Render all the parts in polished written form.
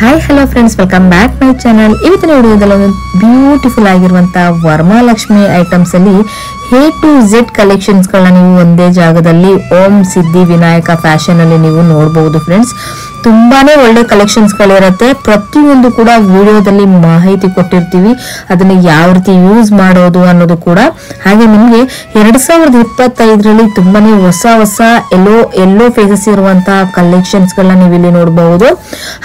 Hi hello friends, welcome back my channel. ಇವತ್ತಿನ ವಿಡಿಯೋದಲ್ಲಿ ಒಂದು ಬ್ಯೂಟಿಫುಲ್ ಆಗಿರುವಂತಹ ವರಮಹಾಲಕ್ಷ್ಮಿ ಐಟಮ್ಸ್ ಅಲ್ಲಿ ಎ ಟು ಝೆಡ್ ಕಲೆಕ್ಷನ್ಸ್ ಗಳನ್ನ ನೀವು ಒಂದೇ ಜಾಗದಲ್ಲಿ ಓಂ ಸಿದ್ಧಿ ವಿನಾಯಕ ಫ್ಯಾಷನ್ ಅಲ್ಲಿ ನೀವು ನೋಡಬಹುದು ಫ್ರೆಂಡ್ಸ್. ತುಂಬಾನೇ ಒಳ್ಳೆ ಕಲೆಕ್ಷನ್ಸ್ ಗಳಿರುತ್ತೆ. ಪ್ರತಿಯೊಂದು ಕೂಡ ವಿಡಿಯೋದಲ್ಲಿ ಮಾಹಿತಿ ಕೊಟ್ಟಿರ್ತೀವಿ, ಅದನ್ನ ಯಾವ ರೀತಿ ಯೂಸ್ ಮಾಡೋದು ಅನ್ನೋದು ಕೂಡ. ಹಾಗೆ ನಿಮ್ಗೆ 2025ರಲ್ಲಿ ತುಂಬಾನೇ ಹೊಸ ಎಲ್ಲೋ ಫೇಸಸ್ ಇರುವಂತಹ ಕಲೆಕ್ಷನ್ಸ್ ಗಳನ್ನ ನೀವು ಇಲ್ಲಿ ನೋಡಬಹುದು.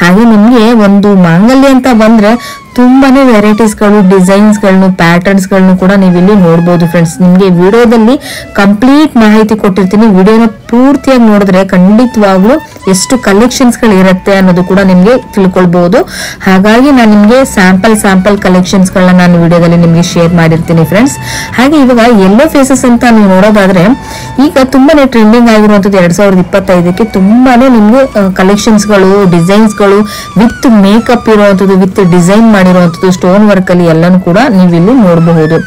ಹಾಗೆ ನಿಮ್ಗೆ ಒಂದು ಮಾಂಗಲ್ಯ ಅಂತ ಬಂದ್ರೆ ತುಂಬಾನೇ ವೆರೈಟೀಸ್ ಗಳು, ಡಿಸೈನ್ಸ್ ಗಳನ್ನು, ಪ್ಯಾಟರ್ನ್ಸ್ ಗಳನ್ನು ಕೂಡ ನೀವು ಇಲ್ಲಿ ನೋಡಬಹುದು ಫ್ರೆಂಡ್ಸ್. ನಿಮ್ಗೆ ವಿಡಿಯೋದಲ್ಲಿ ಕಂಪ್ಲೀಟ್ ಮಾಹಿತಿ ಕೊಟ್ಟಿರ್ತೀನಿ. ವಿಡಿಯೋನ ಪೂರ್ತಿಯಾಗಿ ನೋಡಿದ್ರೆ ಖಂಡಿತವಾಗ್ಲೂ ಎಷ್ಟು ಕಲೆಕ್ಷನ್ಸ್ ಗಳು ಇರುತ್ತೆ ಅನ್ನೋದು ಕೂಡ ನಿಮ್ಗೆ ತಿಳ್ಕೊಳ್ಬಹುದು. ಹಾಗಾಗಿ ನಾನು ನಿಮ್ಗೆ ಸ್ಯಾಂಪಲ್ ಕಲೆಕ್ಷನ್ಸ್ ಗಳನ್ನ ನಾನು ವಿಡಿಯೋದಲ್ಲಿ ನಿಮ್ಗೆ ಶೇರ್ ಮಾಡಿರ್ತೀನಿ ಫ್ರೆಂಡ್ಸ್. ಹಾಗೆ ಇವಾಗ ಎಲ್ಲೋ ಫೇಸಸ್ ಅಂತ ನೀವು ನೋಡೋದಾದ್ರೆ ಈಗ ತುಂಬಾನೇ ಟ್ರೆಂಡಿಂಗ್ ಆಗಿರುವಂತದ್ದು 2025ಕ್ಕೆ ತುಂಬಾನೇ ನಿಮ್ಗೆ ಕಲೆಕ್ಷನ್ಸ್ ಗಳು, ಡಿಸೈನ್ಸ್ ಗಳು ವಿತ್ ಮೇಕಪ್ ಇರುವಂತದ್ದು, ವಿತ್ ಡಿಸೈನ್ ಮಾಡಿರುವಂತದ್ದು, ಸ್ಟೋನ್ ವರ್ಕ್ ಅಲ್ಲಿ ಎಲ್ಲಾನು ಕೂಡ ನೀವು ಇಲ್ಲಿ ನೋಡಬಹುದು.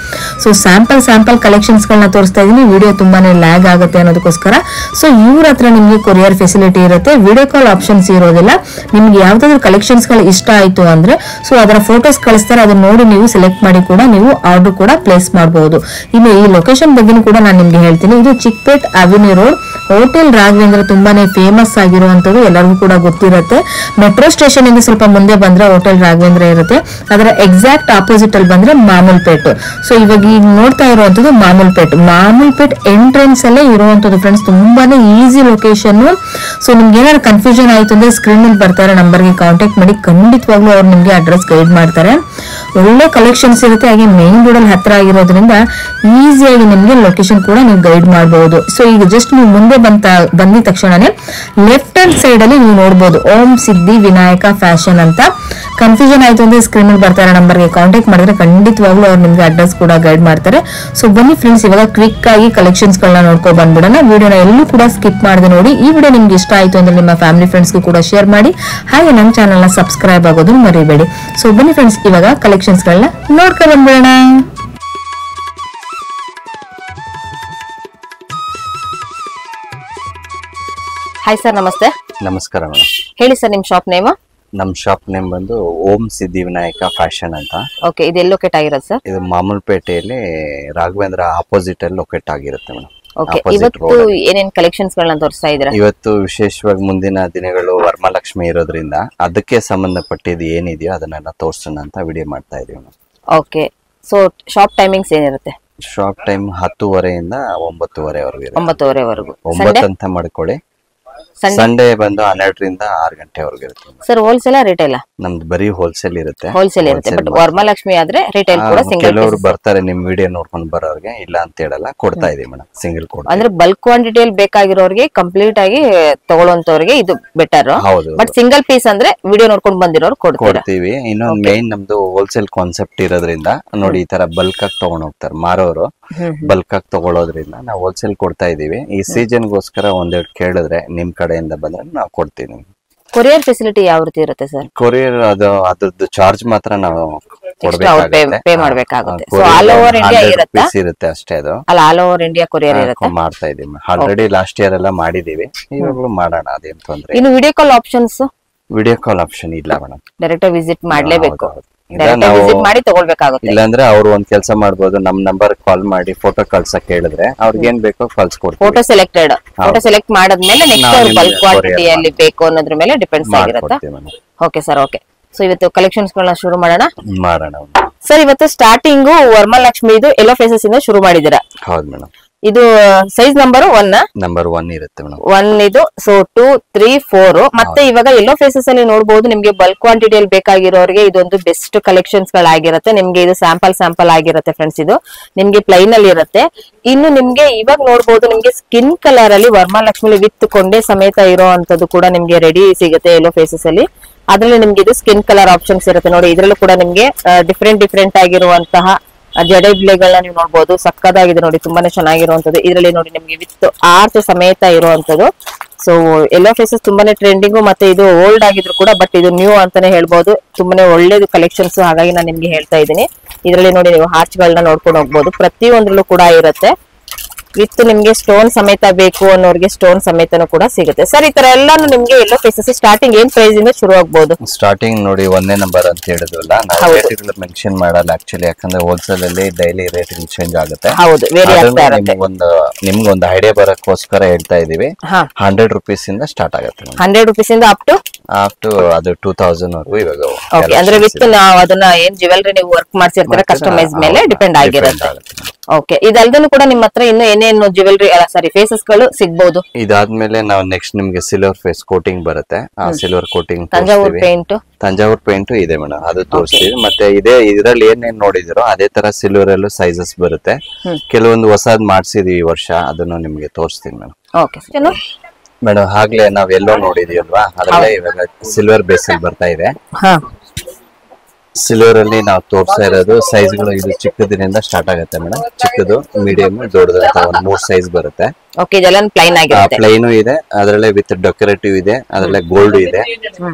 ಸೊ ಸ್ಯಾಂಪಲ್ ಕಲೆಕ್ಷನ್ಸ್ ಗಳನ್ನ ತೋರಿಸ್ತಾ ಇದೀನಿ. ವಿಡಿಯೋ ತುಂಬಾನೇ ಲ್ಯಾಗ್ ಆಗುತ್ತೆ ಅನ್ನೋದಕ್ಕೋಸ್ಕರ. ಸೊ ಇವ್ರ ಹತ್ರ ನಿಮ್ಗೆ ಕೊರಿಯರ್ ಫೆಸಿಲಿಟಿ ಇರುತ್ತೆ, ವಿಡಿಯೋ ಕಾಲ್ ಆಪ್ಷನ್ಸ್ ಇರೋದಿಲ್ಲ. ನಿಮ್ಗೆ ಯಾವ್ದಾದ್ರು ಕಲೆಕ್ಷನ್ಸ್ ಗಳು ಇಷ್ಟ ಆಯ್ತು ಅಂದ್ರೆ ಸೊ ಅದರ ಫೋಟೋಸ್ ಕಳಿಸ್ತಾರೆ, ಅದನ್ನ ನೋಡಿ ನೀವು ಸೆಲೆಕ್ಟ್ ಮಾಡಿ ಕೂಡ ನೀವು ಆರ್ಡರ್ ಕೂಡ ಪ್ಲೇಸ್ ಮಾಡಬಹುದು. ಇನ್ನು ಈ ಲೊಕೇಶನ್ ಬಗ್ಗೆ ಕೂಡ ನಾನು ನಿಮ್ಗೆ ಹೇಳ್ತೀನಿ. ಇದು Chickpet avenue road, hotel Raghavendra ತುಂಬಾನೇ ಫೇಮಸ್ ಆಗಿರುವಂತದ್ದು, ಎಲ್ಲರಿಗೂ ಕೂಡ ಗೊತ್ತಿರುತ್ತೆ. ಮೆಟ್ರೋ ಸ್ಟೇಷನ್ ಇಂದ ಸ್ವಲ್ಪ ಮುಂದೆ ಬಂದ್ರೆ ಹೋಟೆಲ್ ರಾಘವೇಂದ್ರ ಇರುತ್ತೆ. ಅದರ ಎಕ್ಸಾಕ್ಟ್ ಆಪೋಸಿಟ್ ಅಲ್ಲಿ ಬಂದ್ರೆ ಮಾಮೂಲ್ಪೇಟ್. ಸೊ ಇವಾಗ ಈಗ ನೋಡ್ತಾ ಇರುವಂತದ್ದು ಮಾಮೂಲ್ಪೇಟ್ ಎಂಟ್ರೆನ್ಸ್ ಅಲ್ಲೇ ಇರುವಂತದ್ದು ಫ್ರೆಂಡ್ಸ್. ತುಂಬಾನೇ ಈಸಿ ಲೊಕೇಶನ್. ಸೊ ನಿಮ್ಗೆ ಏನಾದ್ರು ಕನ್ಫ್ಯೂಷನ್ ಆಯ್ತು ಅಂದ್ರೆ ಸ್ಕ್ರೀನ್ ಅಲ್ಲಿ ಬರ್ತಾರೆ, ನಂಬರ್ಗೆ ಕಾಂಟ್ಯಾಕ್ಟ್ ಮಾಡಿ. ಖಂಡಿತವಾಗ್ಲೂ ಅವ್ರು ನಿಮ್ಗೆ ಅಡ್ರೆಸ್ ಗೈಡ್ ಮಾಡ್ತಾರೆ. ಒಳ್ಳೆ ಕಲೆಕ್ಷನ್ಸ್ ಇರುತ್ತೆ. ಹಾಗೆ ಮೇನ್ ರೋಡ್ ಅಲ್ಲಿ ಹತ್ರ ಆಗಿರೋದ್ರಿಂದ ಈಸಿಯಾಗಿ ನಿಮ್ಗೆ ಲೊಕೇಶನ್ ಕೂಡ ನೀವು ಗೈಡ್ ಮಾಡಬಹುದು. ಸೊ ಈಗ ಜಸ್ಟ್ ನೀವು ಮುಂದೆ ಬಂದಿದ ತಕ್ಷಣನೇ ಲೆಫ್ಟ್ ಹ್ಯಾಂಡ್ ಸೈಡ್ ಅಲ್ಲಿ ನೀವು ನೋಡಬಹುದು ಓಂ ಸಿದ್ಧಿ ವಿನಾಯಕ ಫ್ಯಾಷನ್ ಅಂತ. ಕನ್ಫ್ಯೂಷನ್ ಆಯ್ತು ಅಂದ್ರೆ ಸ್ಕ್ರೀನ್ ಅಲ್ಲಿ ಬರ್ತಾರೆ, ನಂಬರ್ಗೆ ಕಾಂಟ್ಯಾಕ್ಟ್ ಮಾಡಿದ್ರೆ ಖಂಡಿತವಾಗ್ಲೂ ಅವ್ರು ನಿಮ್ಗೆ ಅಡ್ರೆಸ್ ಕೂಡ ಗೈಡ್ ಮಾಡ್ತಾರೆ. ಸೊ ಬನ್ನಿ ಫ್ರೆಂಡ್ಸ್, ಇವಾಗ ಕ್ವಿಕ್ ಆಗಿ ಕಲೆಕ್ಷನ್ಸ್ ಗಳನ್ನ ನೋಡ್ಕೊಂಡು ಬಂದ್ಬಿಡೋಣ. ವಿಡಿಯೋನ ಎಲ್ಲೂ ಕೂಡ ಸ್ಕಿಪ್ ಮಾಡದೆ ನೋಡಿ. ಈ ವಿಡಿಯೋ ನಿಮ್ಗೆ ಇಷ್ಟ ಆಯ್ತು ಅಂದ್ರೆ ನಿಮ್ಮ ಫ್ಯಾಮಿಲಿ ಫ್ರೆಂಡ್ಸ್ಗೂ ಕೂಡ ಶೇರ್ ಮಾಡಿ. ಹಾಗೆ ನಮ್ಮ ಚಾನಲ್ ನ ಸಬ್ಸ್ಕ್ರೈಬ್ ಆಗೋದನ್ನು ಮರಿಬೇಡಿ. ಸೊ ಬನ್ನಿ ಫ್ರೆಂಡ್ಸ್, ಇವಾಗ ಕಲೆಕ್ಷನ್ಸ್ ಗಳನ್ನ ನೋಡ್ಕೊಂಡು ಬಂದ್ಬಿಡೋಣ. ಹಾಯ್ ಸರ್, ನಮಸ್ತೆ. ನಮಸ್ಕಾರ ಮೇಡಮ್. ಹೇಳಿ ಸರ್, ನಿಮ್ ಶಾಪ್ ನೇಮ್? ನಮ್ ಶಾಪ್ ನೇಮ್ ಬಂದು ಓಂ ಸಿದ್ಧಿ ವಿನಾಯಕ ಫ್ಯಾಷನ್ ಅಂತ. ಓಕೆ, ಇದು ಎಲ್ಲಿ ಲೊಕೇಟ್ ಆಗಿರೋದು ಸರ್? ಇದು ಮಾಮೂಲ್ಪೇಟೆಯಲ್ಲಿ ರಾಘವೇಂದ್ರ ಆಪೋಸಿಟ್ ಅಲ್ಲಿ ಲೊಕೇಟ್ ಆಗಿರುತ್ತೆ ಮೇಡಮ್. ಓಕೆ, ಇವತ್ತು ಏನೇನ್ ಕಲೆಕ್ಷನ್ಸ್ ಗಳನ್ನ ತೋರಿಸ್ತಾ ಇದ್ದೀರಾ? ಇವತ್ತು ವಿಶೇಷವಾಗಿ ಮುಂದಿನ ದಿನಗಳು ವರಮಹಾಲಕ್ಷ್ಮಿ ಇರೋದ್ರಿಂದ ಅದಕ್ಕೆ ಸಂಬಂಧಪಟ್ಟಿದ್ದು ಏನಿದೆಯೋ ಅದನ್ನೆಲ್ಲ ತೋರ್ಸೋಣ ಅಂತ ವಿಡಿಯೋ ಮಾಡ್ತಾ ಇದೀವಿ madam. Okay, so shop timings ಏನಿರುತ್ತೆ? ಶಾಪ್ ಟೈಮ್ 10:30 9:30 9:30 9 ಅಂತ ಮಾಡ್ಕೊಳ್ಳಿ. ಸಂಡೇ ಬಂದು 12 6 ಗಂಟೆವರೆಗೂ ಇರುತ್ತೆ ಸರ್. Wholesale retail? ನಮ್ದು ಬರೀ ಹೋಲ್ಸೇಲ್ ಇರುತ್ತೆ. ಹೋಲ್ಸೇಲ್ ಇರುತ್ತೆ, ಬಟ್ ವರಮಹಾಲಕ್ಷ್ಮಿ ಆದ್ರೆ ರಿಟೇಲ್ ಕೂಡ ಸಿಂಗಲ್. ಕೆಲವರು ಬರ್ತಾರೆ ನಿಮ್ ವಿಡಿಯೋ ನೋಡ್ಕೊಂಡು ಬರೋರ್ಗೆ, ಇಲ್ಲ ಅಂತ ಹೇಳಲ್ಲ, ಕೊಡ್ತಾ ಇದೀವಿ ಮೇಡಮ್. ಸಿಂಗಲ್ ಕೊಡ್ತಾ ಅಂದ್ರೆ ಬಲ್ಕ್ ಕ್ವಾಂಟಿಟಿಯಲ್ಲಿ ಬೇಕಾಗಿರೋರಿಗೆ, ಕಂಪ್ಲೀಟ್ ಆಗಿ ತಗೊಳ್ಳೋಂತವ್ರಿಗೆ ಇದು ಬೆಟರ್. ಬಟ್ ಸಿಂಗಲ್ ಪೀಸ್ ಅಂದ್ರೆ ವಿಡಿಯೋ ನೋಡ್ಕೊಂಡು ಬಂದಿರೋರು ಕೊಡ್ತೀವಿ. ಇನ್ನೊಂದು ಮೇನ್ ನಮ್ದು ಹೋಲ್ಸೇಲ್ ಕಾನ್ಸೆಪ್ಟ್ ಇರೋದ್ರಿಂದ ನೋಡಿ, ಈ ತರ ಬಲ್ಕ್ ಆಗಿ ತಗೊಂಡ್ ಹೋಗ್ತಾರೆ ಮಾರೋರು. ಬಲ್ಕ್ ಆಗಿ ತಗೊಳ್ಳೋದ್ರಿಂದ ನಾವು ಹೋಲ್ಸೇಲ್ ಕೊಡ್ತಾ ಇದೀವಿ. ಈ ಸೀಸನ್ ಗೋಸ್ಕರ ಒಂದೆರಡು ಕೇಳಿದ್ರೆ ನಿಮ್ ಕಡೆಯಿಂದ ಬಂದ್ರೆ ನಾವು ಕೊಡ್ತೀವಿ. ಕೊರಿಯರ್ ಫೆಸಿಲಿಟಿ ಯಾವ ರೀತಿ ಇರುತ್ತೆ ಸರ್? ಕೊರಿಯರ್ ಅದ್ರದ್ದು ಚಾರ್ಜ್ ಮಾತ್ರ ನಾವು ಪೇ ಮಾಡ್ಬೇಕಾಗುತ್ತೆ. ಸೊ ಆಲ್ ಓವರ್ ಇಂಡಿಯಾ ಇರುತ್ತೆ ಅಷ್ಟೇ. ಅದು ಆಲ್ ಓವರ್ ಇಂಡಿಯಾ ಕೊರಿಯರ್ ಇರುತ್ತೆ. ಮಾಡ್ತಾ ಇದೀವಿ. ಆಲ್ರೆಡಿ ಲಾಸ್ಟ್ ಇಯರ್ ಎಲ್ಲ ಮಾಡಿದೀವಿ, ಇವಾಗಲೂ ಮಾಡೋಣ, ಅದೇನ್ ತೊಂದ್ರೆ. ಇನ್ನು video call options? Video call option ಇಲ್ಲ ಮೇಡಮ್. ಡೈರೆಕ್ಟ್ ವಿಸಿಟ್ ಮಾಡ್ಲೇಬೇಕು, ವಿಸಿಟ್ ಮಾಡಿ ತಗೊಳ್ಬೇಕಾಗುತ್ತೆ. ಇಲ್ಲಾಂದ್ರೆ ಅವ್ರು ಒಂದ್ ಕೆಲಸ ಮಾಡ್ಬೋದು, ನಮ್ ನಂಬರ್ ಕಾಲ್ ಮಾಡಿ ಫೋಟೋ ಕಳ್ಸಕ್ ಹೇಳಿದ್ರೆ ಅವ್ರಿಗೆ ಏನ್ ಬೇಕೋ ಕಳ್ಸ್ಕೊಡ್ತೀವಿ. ಫೋಟೋ ಸೆಲೆಕ್ಟ್ ಮಾಡಾದ್ಮೇಲೆ ನೆಕ್ಸ್ಟ್ ಅವ್ರು ಬಲ್ಕ್ ಕ್ವಾಂಟಿಟಿಯಲ್ಲಿ ಬೇಕು ಅನ್ನೋದ್ರ ಮೇಲೆ ಡಿಪೆಂಡ್ಸ್ ಆಗಿರುತ್ತೆ. Okay sir, okay. ಸೊ ಇವತ್ತು ಕಲೆಕ್ಷನ್ಸ್ ಗಳನ್ನ ಶುರು ಮಾಡೋಣ. ಸರ್, ಇವತ್ತು ಸ್ಟಾರ್ಟಿಂಗ್ ವರಮಹಾಲಕ್ಷ್ಮಿದು ಎಲ್ಲೋ ಫೇಸಸ್ ಇಂದ ಶುರು ಮಾಡಿದೀರಾ? ಹೌದು ಮೇಡಮ್. ಇದು ಸೈಜ್ ನಂಬರ್ 1 ಇರುತ್ತೆ ಮೇಡಮ್. 1 ಇದು. ಸೊ 2, 3, 4 ಮತ್ತೆ ಇವಾಗ ಎಲ್ಲೋ ಫೇಸಸ್ ಅಲ್ಲಿ ನೋಡಬಹುದು. ನಿಮ್ಗೆ ಬಲ್ಕ್ ಕ್ವಾಂಟಿಟಿಯಲ್ಲಿ ಬೇಕಾಗಿರೋರಿಗೆ ಇದೊಂದು ಬೆಸ್ಟ್ ಕಲೆಕ್ಷನ್ಸ್ ಗಳಾಗಿರುತ್ತೆ. ನಿಮ್ಗೆ ಇದು ಸ್ಯಾಂಪಲ್ ಆಗಿರುತ್ತೆ ಫ್ರೆಂಡ್ಸ್. ಇದು ನಿಮ್ಗೆ ಪ್ಲೈನ್ ಅಲ್ಲಿ ಇರುತ್ತೆ. ಇನ್ನು ನಿಮ್ಗೆ ಇವಾಗ ನೋಡಬಹುದು, ನಿಮ್ಗೆ ಸ್ಕಿನ್ ಕಲರ್ ಅಲ್ಲಿ ವರಮಹಾಲಕ್ಷ್ಮಿ ವಿತ್ ಕೊಂಡೆ ಸಮೇತ ಇರೋ ಅಂತದ್ದು ಕೂಡ ನಿಮ್ಗೆ ರೆಡಿ ಸಿಗುತ್ತೆ ಎಲ್ಲೋ ಫೇಸಸ್ ಅಲ್ಲಿ. ಅದ್ರಲ್ಲಿ ನಿಮ್ಗೆ ಇದು ಸ್ಕಿನ್ ಕಲರ್ ಆಪ್ಷನ್ಸ್ ಇರುತ್ತೆ ನೋಡಿ. ಇದ್ರಲ್ಲೂ ಕೂಡ ನಿಮ್ಗೆ ಡಿಫ್ರೆಂಟ್ ಆಗಿರುವಂತಹ ಜಡೆ ಬಿಳೆಗಳನ್ನ ನೀವು ನೋಡಬಹುದು. ಸಕ್ಕದಾಗಿದೆ ನೋಡಿ, ತುಂಬಾನೇ ಚೆನ್ನಾಗಿರುವಂತದ್ದು. ಇದರಲ್ಲಿ ನೋಡಿ ನಿಮ್ಗೆ ವಿತ್ ಆರ್ಟ್ ಸಮೇತ ಇರುವಂತದ್ದು. ಸೊ ಎಲ್ಲೋ ಫೇಸಸ್ ತುಂಬಾನೇ ಟ್ರೆಂಡಿಂಗು, ಮತ್ತೆ ಇದು ಓಲ್ಡ್ ಆಗಿದ್ರು ಕೂಡ, ಬಟ್ ಇದು ನ್ಯೂ ಅಂತಾನೆ ಹೇಳ್ಬಹುದು. ತುಂಬಾನೇ ಒಳ್ಳೇದು ಕಲೆಕ್ಷನ್ಸ್, ಹಾಗಾಗಿ ನಾನು ನಿಮ್ಗೆ ಹೇಳ್ತಾ ಇದ್ದೀನಿ. ಇದರಲ್ಲಿ ನೋಡಿ ನೀವು ಹಾರ್ಚ್ ಗಳನ್ನ ನೋಡ್ಕೊಂಡು ಹೋಗ್ಬಹುದು. ಪ್ರತಿಯೊಂದ್ರಲ್ಲೂ ಕೂಡ ಇರುತ್ತೆ. ವಿತ್ ನಿಮ್ಗೆ ಸ್ಟೋನ್ ಸಮೇತ ಬೇಕು ಅನ್ನೋರಿಗೆ ಸ್ಟೋನ್ ಸಮೇತನೂ ಕೂಡ ಸಿಗುತ್ತೆ ಸರ್. ಈ ತರ ಎಲ್ಲಾನು ನಿಮ್ಗೆ ಎಲ್ಲೋ ಫೇಸಸ್ ಸ್ಟಾರ್ಟಿಂಗ್ ಏನ್ ಪ್ರೈಸ್ ಇಂದ ಶುರು ಆಗ್ಬಹುದು? ಸ್ಟಾರ್ಟಿಂಗ್ ನೋಡಿ 1ನೇ ನಂಬರ್ ಅಂತ ಹೇಳಿದ್ವಲ್ಲ, ನಾವು ರೇಟ್ ಮೆನ್ಷನ್ ಮಾಡಲ್ಲ ಆಕ್ಚುಲಿ, ಯಾಕಂದ್ರೆ ಹೋಲ್ಸೇಲ್ ಅಲ್ಲಿ ಡೈಲಿ ರೇಟ್ ಚೇಂಜ್ ಆಗುತ್ತೆ. ಹೌದು, ವೇರಿ ಆಗ್ತಾ ಇರುತ್ತೆ. ನಿಮ್ಗೊಂದು ಐಡಿಯಾ ಬರಕ್ಕೋಸ್ಕರ ಹೇಳ್ತಾ ಇದೀವಿ. 100 rupees ಇಂದ ಸ್ಟಾರ್ಟ್ ಆಗುತ್ತೆ. 100 rupees ಇಂದ ಅಪ್ ಟು ಅದು 2000 ವರೆಗೂ ಇವಾಗ. ಓಕೆ, ಅಂದ್ರೆ ವಿತ್ ನಾವು ಅದನ್ನ ಏನ್ ಜ್ಯುವೆಲ್ರಿ ನೀವು ವರ್ಕ್ ಮಾಡ್ಸಿರ್ತೀರ ಕಸ್ಟಮೈಸ್ ಮೇಲೆ ಡಿಪೆಂಡ್ ಆಗಿರುತ್ತೆ. ಓಕೆ, ಇದಲ್ದನು ಕೂಡ ನಿಮ್ಮ ಹತ್ರ ಇನ್ನು ಏನೇನು ಜ್ಯುವೆಲ್ರಿ ಫೇಸಸ್ ಗಳು ಸಿಗಬಹುದು. ಇದಾದ್ಮೇಲೆ ನಾವು ನೆಕ್ಸ್ಟ್ ನಿಮ್ಗೆ ಸಿಲ್ವರ್ ಫೇಸ್ ಕೋಟಿಂಗ್ ಬರುತ್ತೆ. ಆ ಸಿಲ್ವರ್ ಕೋಟಿಂಗ್ ತಂಜಾವೂರ್ ಪೇಂಟ್ ಇದೆ ಮೇಡಮ್, ಅದು ತೋರಿಸ್ತೀವಿ. ಮತ್ತೆ ಇದ್ರಲ್ಲಿ ಏನೇನ್ ನೋಡಿದಿರೋ ಅದೇ ತರ ಸಿಲ್ವರ್ ಅಲ್ಲೂ ಸೈಜಸ್ ಬರುತ್ತೆ. ಕೆಲವೊಂದು ಹೊಸದ್ ಮಾಡ್ಸಿದೀವಿ ಈ ವರ್ಷ, ಅದನ್ನು ನಿಮ್ಗೆ ತೋರಿಸ್ತೀನಿ ಮೇಡಮ್. ಓಕೆ ಮೇಡಮ್, ಆಗ್ಲೇ ನಾವ್ ಎಲ್ಲೋ ನೋಡಿದೀವಲ್ವಾ, ಅದ್ರಲ್ಲೇ ಇವಾಗ ಸಿಲ್ವರ್ ಬೇಸ್ ಅಲ್ಲಿ ಬರ್ತಾ ಇದೆ. ಸಿಲ್ವರ್ ಅಲ್ಲಿ ನಾವು ತೋರಿಸ್ತಾ ಇರೋದು ಸೈಜ್ಗಳು ಇದು ಚಿಕ್ಕದ್ರಿಂದ ಸ್ಟಾರ್ಟ್ ಆಗುತ್ತೆ ಮೇಡಮ್. ಚಿಕ್ಕದು, ಮೀಡಿಯಂ, ದೊಡ್ಡದು ಅಂತ ಒಂದು 3 ಸೈಜ್ ಬರುತ್ತೆ. ಓಕೆ, ಇದೆಲ್ಲ ಪ್ಲೈನ್ ಆಗಿರುತ್ತೆ. ಪ್ಲೈನು ಇದೆ, ಅದರಲ್ಲೇ ವಿತ್ ಡೆಕೋರೇಟಿವ್ ಇದೆ, ಅದರಲ್ಲೇ ಗೋಲ್ಡ್ ಇದೆ.